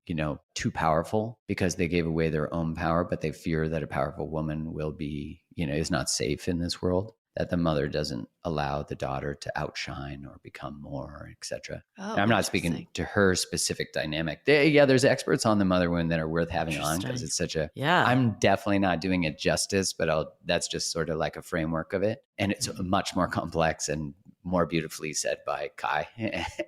too powerful because they gave away their own power, but they fear that a powerful woman will be, is not safe in this world, that the mother doesn't allow the daughter to outshine or become more, etc. I'm not speaking to her specific dynamic. There's experts on the mother wound that are worth having on, because it's such a, I'm definitely not doing it justice, but that's just sort of like a framework of it. And it's much more complex and more beautifully said by Kai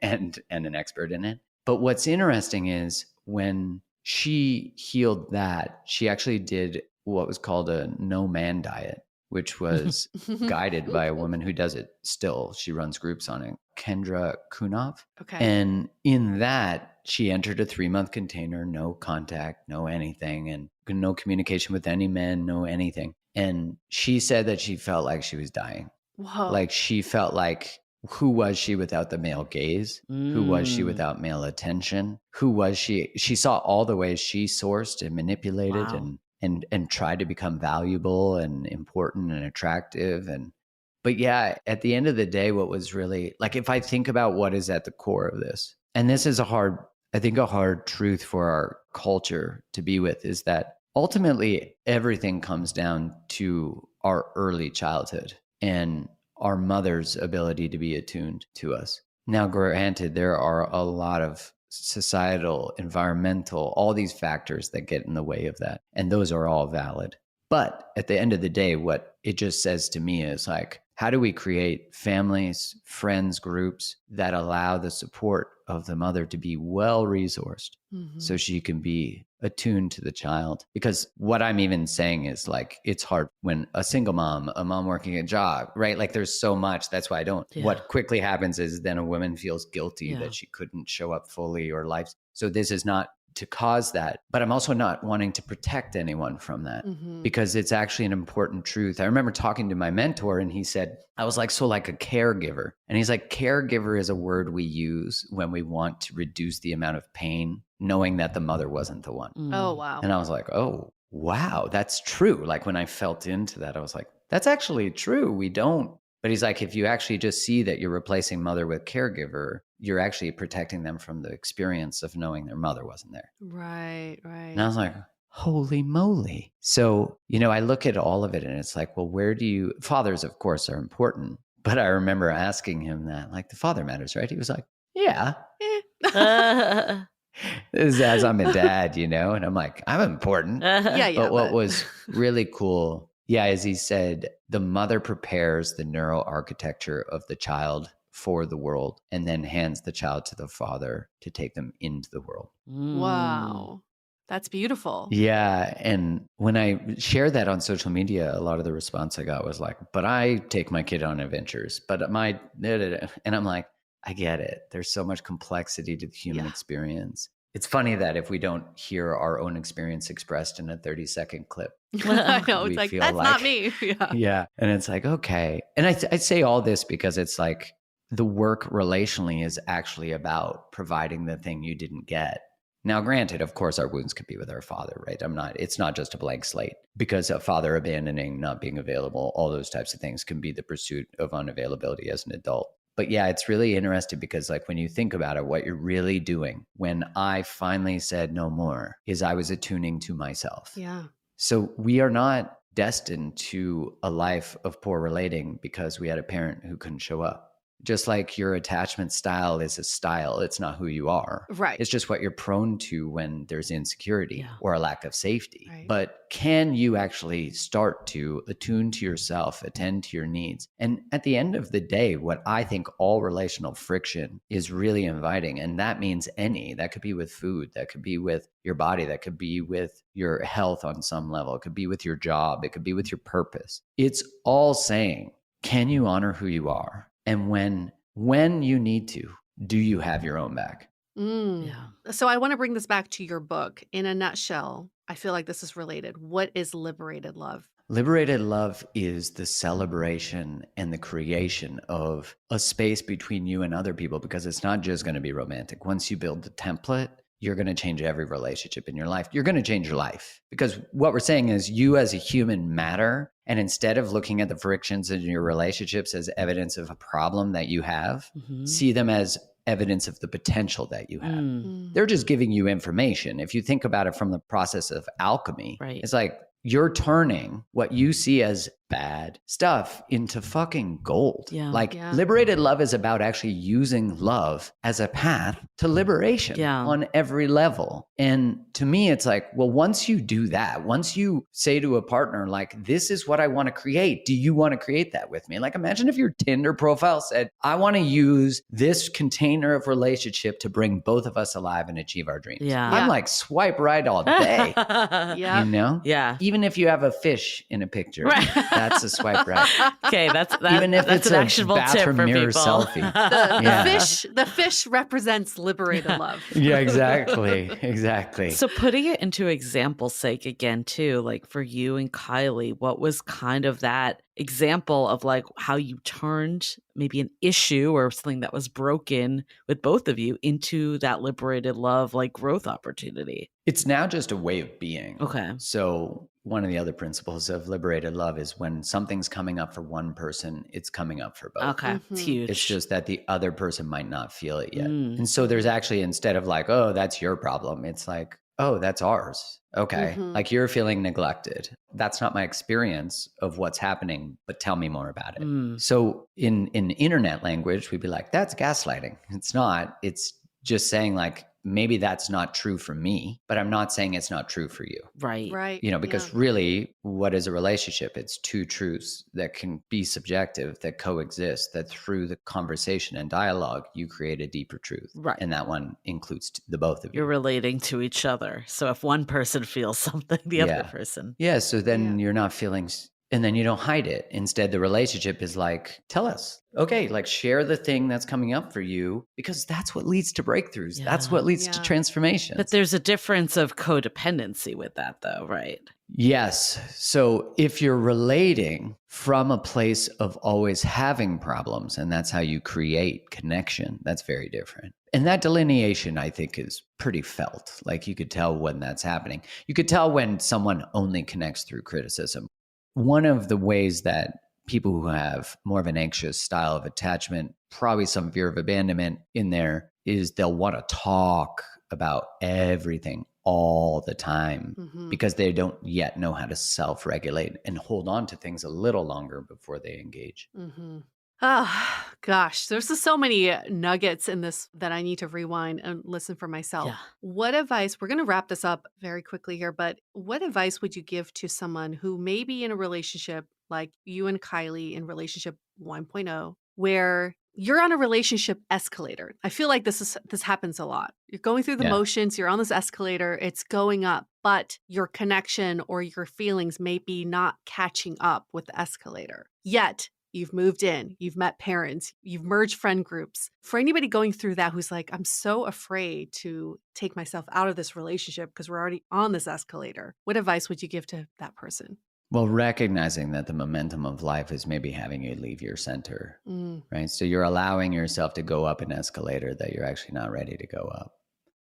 and an expert in it. But what's interesting is when she healed that, she actually did what was called a no man diet, which was guided by a woman who does it still. She runs groups on it, Kendra Kunov. Okay. And in that, she entered a 3-month container, no contact, no anything, and no communication with any men, no anything. And she said that she felt like she was dying. Whoa. Like she felt like, who was she without the male gaze? Who was she without male attention? Who was she? She saw all the ways she sourced and manipulated and tried to become valuable and important and attractive. But at the end of the day, what was really like, if I think about what is at the core of this, and this is a hard truth for our culture to be with, is that ultimately everything comes down to our early childhood and our mother's ability to be attuned to us. Now, granted, there are a lot of societal, environmental, all these factors that get in the way of that. And those are all valid. But at the end of the day, what it just says to me is like, how do we create families, friends, groups that allow the support of the mother to be well resourced so she can be attuned to the child? Because what I'm even saying is like, it's hard when a single mom, a mom working a job, right? Like there's so much. That's why I don't. Yeah. What quickly happens is then a woman feels guilty Yeah. that she couldn't show up fully or life. So this is not to cause that, but I'm also not wanting to protect anyone from that because it's actually an important truth. I remember talking to my mentor and he said, I was like, so like a caregiver. And he's like, caregiver is a word we use when we want to reduce the amount of pain, knowing that the mother wasn't the one. Oh, wow. And I was like, oh, wow, that's true. Like when I felt into that, I was like, that's actually true. We don't. But he's like, if you actually just see that you're replacing mother with caregiver, you're actually protecting them from the experience of knowing their mother wasn't there. Right. And I was like, holy moly. So, I look at all of it and it's like, well, fathers, of course, are important. But I remember asking him that, like, the father matters, right? He was like, yeah. This is as I'm a dad, and I'm like, I'm important. Yeah. But what was really cool, is he said the mother prepares the neural architecture of the child for the world and then hands the child to the father to take them into the world. Wow. That's beautiful. Yeah. And when I shared that on social media, a lot of the response I got was like, but I take my kid on adventures, but and I'm like, I get it. There's so much complexity to the human experience. It's funny that if we don't hear our own experience expressed in a 30-second clip, I know. It's like, that's not me. Yeah. And it's like, okay. And I say all this because it's like the work relationally is actually about providing the thing you didn't get. Now, granted, of course, our wounds could be with our father, right? It's not just a blank slate because a father abandoning, not being available, all those types of things can be the pursuit of unavailability as an adult. But yeah, it's really interesting because like when you think about it, what you're really doing when I finally said no more is I was attuning to myself. Yeah. So we are not destined to a life of poor relating because we had a parent who couldn't show up. Just like your attachment style is a style, it's not who you are. Right. It's just what you're prone to when there's insecurity or a lack of safety. Right. But can you actually start to attune to yourself, attend to your needs? And at the end of the day, what I think all relational friction is really inviting, and that means that could be with food, that could be with your body, that could be with your health on some level, it could be with your job, it could be with your purpose. It's all saying, can you honor who you are? And when you need to, do you have your own back? Yeah. So I want to bring this back to your book. In a nutshell, I feel like this is related. What is liberated love? Liberated love is the celebration and the creation of a space between you and other people because it's not just going to be romantic. Once you build the template, you're going to change every relationship in your life. You're going to change your life because what we're saying is you as a human matter. And instead of looking at the frictions in your relationships as evidence of a problem that you have, see them as evidence of the potential that you have. They're just giving you information. If you think about it from the process of alchemy, it's like you're turning what you see as bad stuff into fucking gold. Liberated love is about actually using love as a path to liberation on every level. And to me, it's like, well, once you do that, once you say to a partner, like, this is what I want to create. Do you want to create that with me? Like, imagine if your Tinder profile said, I want to use this container of relationship to bring both of us alive and achieve our dreams. I'm like, swipe right all day. You know? Even if you have a fish in a picture. That's a swipe right. Okay, that's even if that's it's an a actionable tip bathroom for mirror people. selfie. The fish represents liberated love. Yeah, exactly. So putting it into example's sake again too, like for you and Kylie, what was kind of that example of like how you turned maybe an issue or something that was broken with both of you into that liberated love, like growth opportunity? It's now just a way of being. Okay. So one of the other principles of liberated love is when something's coming up for one person, it's coming up for both. Okay. It's huge. It's just that the other person might not feel it yet. And so there's actually, instead of like, oh, that's your problem, it's like, oh, that's ours. Okay. Like you're feeling neglected. That's not my experience of what's happening, but tell me more about it. So in internet language, we'd be like, that's gaslighting. It's not. It's just saying like, maybe that's not true for me, but I'm not saying it's not true for you. Right. Right. Because really, what is a relationship? It's two truths that can be subjective, that coexist, that through the conversation and dialogue, you create a deeper truth. Right. And that one includes the both of you. You're relating to each other. So if one person feels something, the other person. Yeah. So then you're not feeling, and then you don't hide it. Instead, the relationship is like, tell us. Okay, like share the thing that's coming up for you, because that's what leads to breakthroughs. That's what leads to transformation. But there's a difference of codependency with that though, right? Yes. So if you're relating from a place of always having problems, and that's how you create connection, that's very different. And that delineation, I think, is pretty felt. Like you could tell when that's happening. You could tell when someone only connects through criticism. One of the ways that people who have more of an anxious style of attachment, probably some fear of abandonment in there, is they'll want to talk about everything all the time because they don't yet know how to self-regulate and hold on to things a little longer before they engage. Oh, gosh, there's just so many nuggets in this that I need to rewind and listen for myself. Yeah. What advice, we're going to wrap this up very quickly here, but what advice would you give to someone who may be in a relationship like you and Kylie in relationship 1.0, where you're on a relationship escalator? I feel like this happens a lot. You're going through the motions, you're on this escalator, it's going up, but your connection or your feelings may be not catching up with the escalator. Yet, you've moved in, you've met parents, you've merged friend groups. For anybody going through that who's like, I'm so afraid to take myself out of this relationship because we're already on this escalator, what advice would you give to that person? Well, recognizing that the momentum of life is maybe having you leave your center, right? So you're allowing yourself to go up an escalator that you're actually not ready to go up.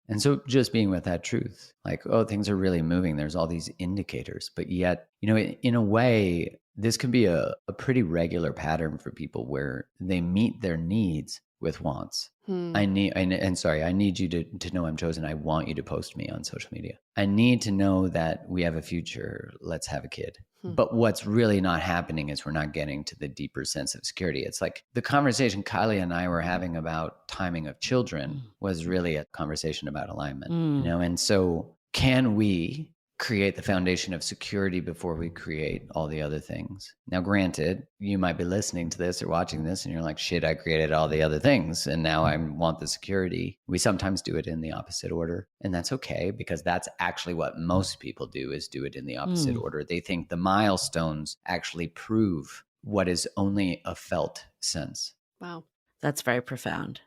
And so just being with that truth, like, oh, things are really moving. There's all these indicators, but yet, in a way, this can be a pretty regular pattern for people where they meet their needs with wants. I need you to know I'm chosen. I want you to post me on social media. I need to know that we have a future. Let's have a kid. But what's really not happening is we're not getting to the deeper sense of security. It's like the conversation Kylie and I were having about timing of children was really a conversation about alignment, and so can we create the foundation of security before we create all the other things? Now, granted, you might be listening to this or watching this and you're like, shit, I created all the other things and now I want the security. We sometimes do it in the opposite order, and that's okay, because that's actually what most people do, is do it in the opposite order. They think the milestones actually prove what is only a felt sense. Wow. That's very profound.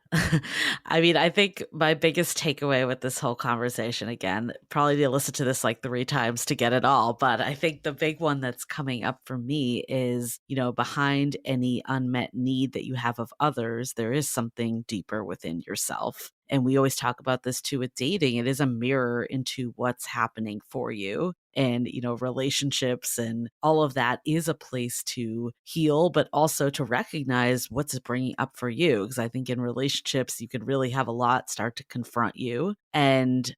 I mean, I think my biggest takeaway with this whole conversation, again, probably need to listen to this like 3 times to get it all, but I think the big one that's coming up for me is, behind any unmet need that you have of others, there is something deeper within yourself. And we always talk about this too with dating. It is a mirror into what's happening for you. And, relationships and all of that is a place to heal, but also to recognize what's bringing up for you. Because I think in relationships, you can really have a lot start to confront you. And,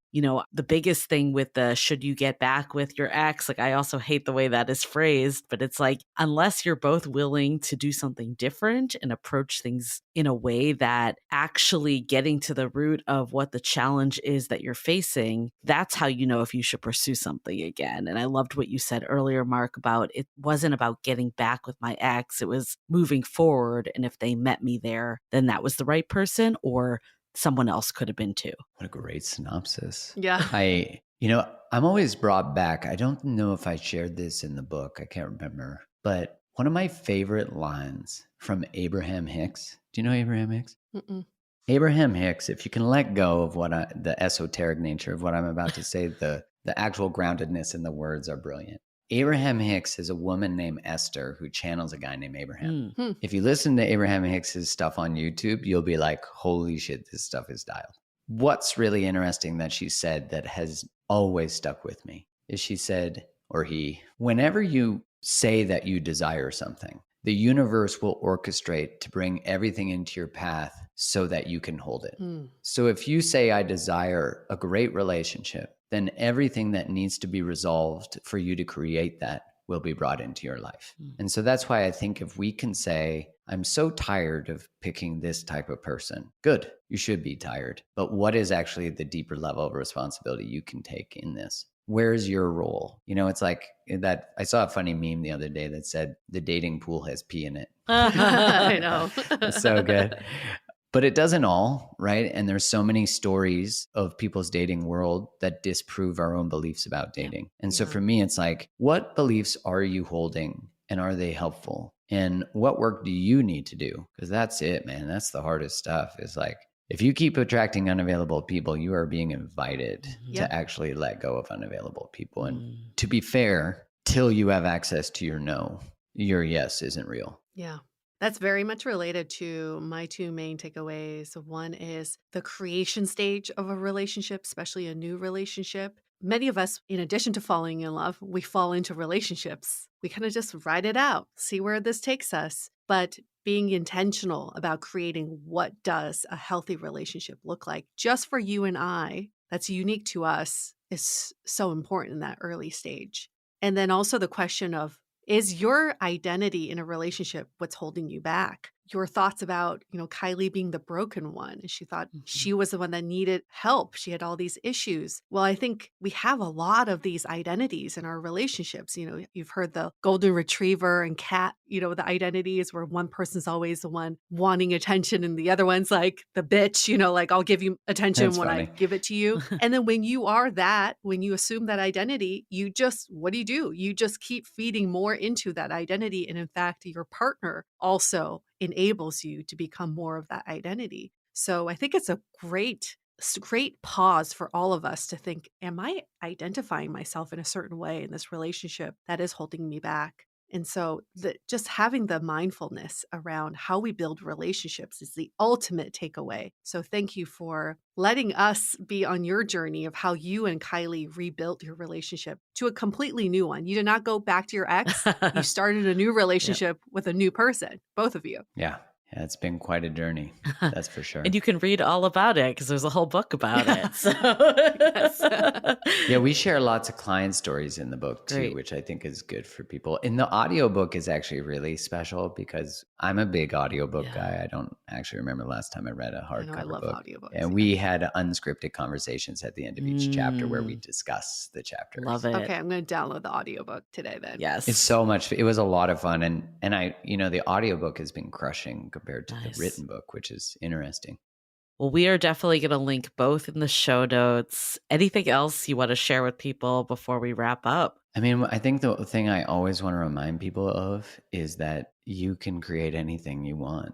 the biggest thing with the should you get back with your ex, like I also hate the way that is phrased, but it's like, unless you're both willing to do something different and approach things in a way that actually getting to the root of what the challenge is that you're facing, that's how you know if you should pursue something again. And I loved what you said earlier, Mark, about it wasn't about getting back with my ex. It was moving forward. And if they met me there, then that was the right person, or someone else could have been too. What a great synopsis. Yeah. I'm always brought back. I don't know if I shared this in the book. I can't remember. But one of my favorite lines from Abraham Hicks. Do you know Abraham Hicks? Mm-mm. Abraham Hicks, if you can let go of the esoteric nature of what I'm about to say, the actual groundedness in the words are brilliant. Abraham Hicks is a woman named Esther who channels a guy named Abraham. If you listen to Abraham Hicks's stuff on YouTube, you'll be like, holy shit, this stuff is dialed. What's really interesting that she said that has always stuck with me is she said, or he, whenever you say that you desire something, the universe will orchestrate to bring everything into your path so that you can hold it. So if you say, I desire a great relationship, then everything that needs to be resolved for you to create that will be brought into your life. And so that's why I think if we can say, I'm so tired of picking this type of person. Good. You should be tired. But what is actually the deeper level of responsibility you can take in this? Where's your role? It's like that. I saw a funny meme the other day that said the dating pool has pee in it. I know. It's so good. But it doesn't all, right? And there's so many stories of people's dating world that disprove our own beliefs about dating. And so for me, it's like, what beliefs are you holding and are they helpful? And what work do you need to do? Because that's it, man. That's the hardest stuff. It's like, if you keep attracting unavailable people, you are being invited to actually let go of unavailable people. And to be fair, till you have access to your no, your yes isn't real. Yeah. That's very much related to my two main takeaways. One is the creation stage of a relationship, especially a new relationship. Many of us, in addition to falling in love, we fall into relationships. We kind of just ride it out, see where this takes us. But being intentional about creating what does a healthy relationship look like just for you and I, that's unique to us, is so important in that early stage. And then also the question of, is your identity in a relationship what's holding you back? Your thoughts about, Kylie being the broken one. She thought she was the one that needed help. She had all these issues. Well, I think we have a lot of these identities in our relationships. You've heard the golden retriever and cat, the identities where one person's always the one wanting attention and the other one's like the bitch, like I'll give you attention That's when funny. I give it to you. And then when you are that, when you assume that identity, what do? You just keep feeding more into that identity. And in fact, your partner also enables you to become more of that identity. So I think it's a great pause for all of us to think, am I identifying myself in a certain way in this relationship that is holding me back? And so just having the mindfulness around how we build relationships is the ultimate takeaway. So thank you for letting us be on your journey of how you and Kylie rebuilt your relationship to a completely new one. You did not go back to your ex. You started a new relationship with a new person, both of you. Yeah, it's been quite a journey. That's for sure. And you can read all about it because there's a whole book about it. So. Yeah, we share lots of client stories in the book too, Great. which I think is good for people. And the audiobook is actually really special because I'm a big audiobook guy. I don't actually remember the last time I read a hardcover I love book. audiobooks. And we had unscripted conversations at the end of each chapter where we discuss the chapters. Love it. Okay, I'm going to download the audiobook today then. Yes. It's so much. It was a lot of fun. And I, the audiobook has been crushing compared to the written book, which is interesting. Well, we are definitely going to link both in the show notes. Anything else you want to share with people before we wrap up? I mean, I think the thing I always want to remind people of is that you can create anything you want.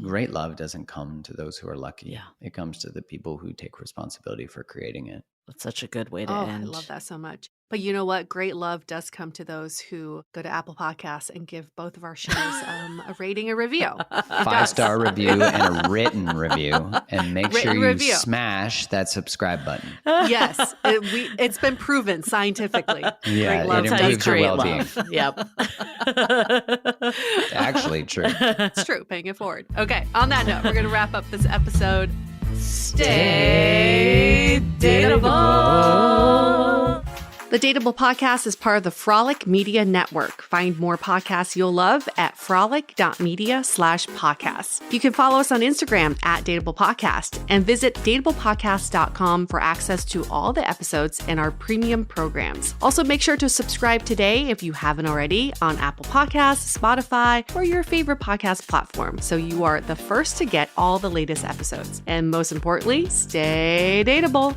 Great love doesn't come to those who are lucky. Yeah. It comes to the people who take responsibility for creating it. That's such a good way to end. I love that so much. But you know what? Great love does come to those who go to Apple Podcasts and give both of our shows a rating, a review. 5-star review and a written review. And make sure you smash that subscribe button. Yes. It's been proven scientifically. Yeah, great love it improves your well-being. Yep. Actually true. It's true. Paying it forward. Okay. On that note, we're going to wrap up this episode. Stay dateable. The Dateable Podcast is part of the Frolic Media Network. Find more podcasts you'll love at frolic.media/podcasts. You can follow us on Instagram at Dateable Podcast and visit dateablepodcast.com for access to all the episodes and our premium programs. Also, make sure to subscribe today if you haven't already on Apple Podcasts, Spotify, or your favorite podcast platform so you are the first to get all the latest episodes. And most importantly, stay dateable.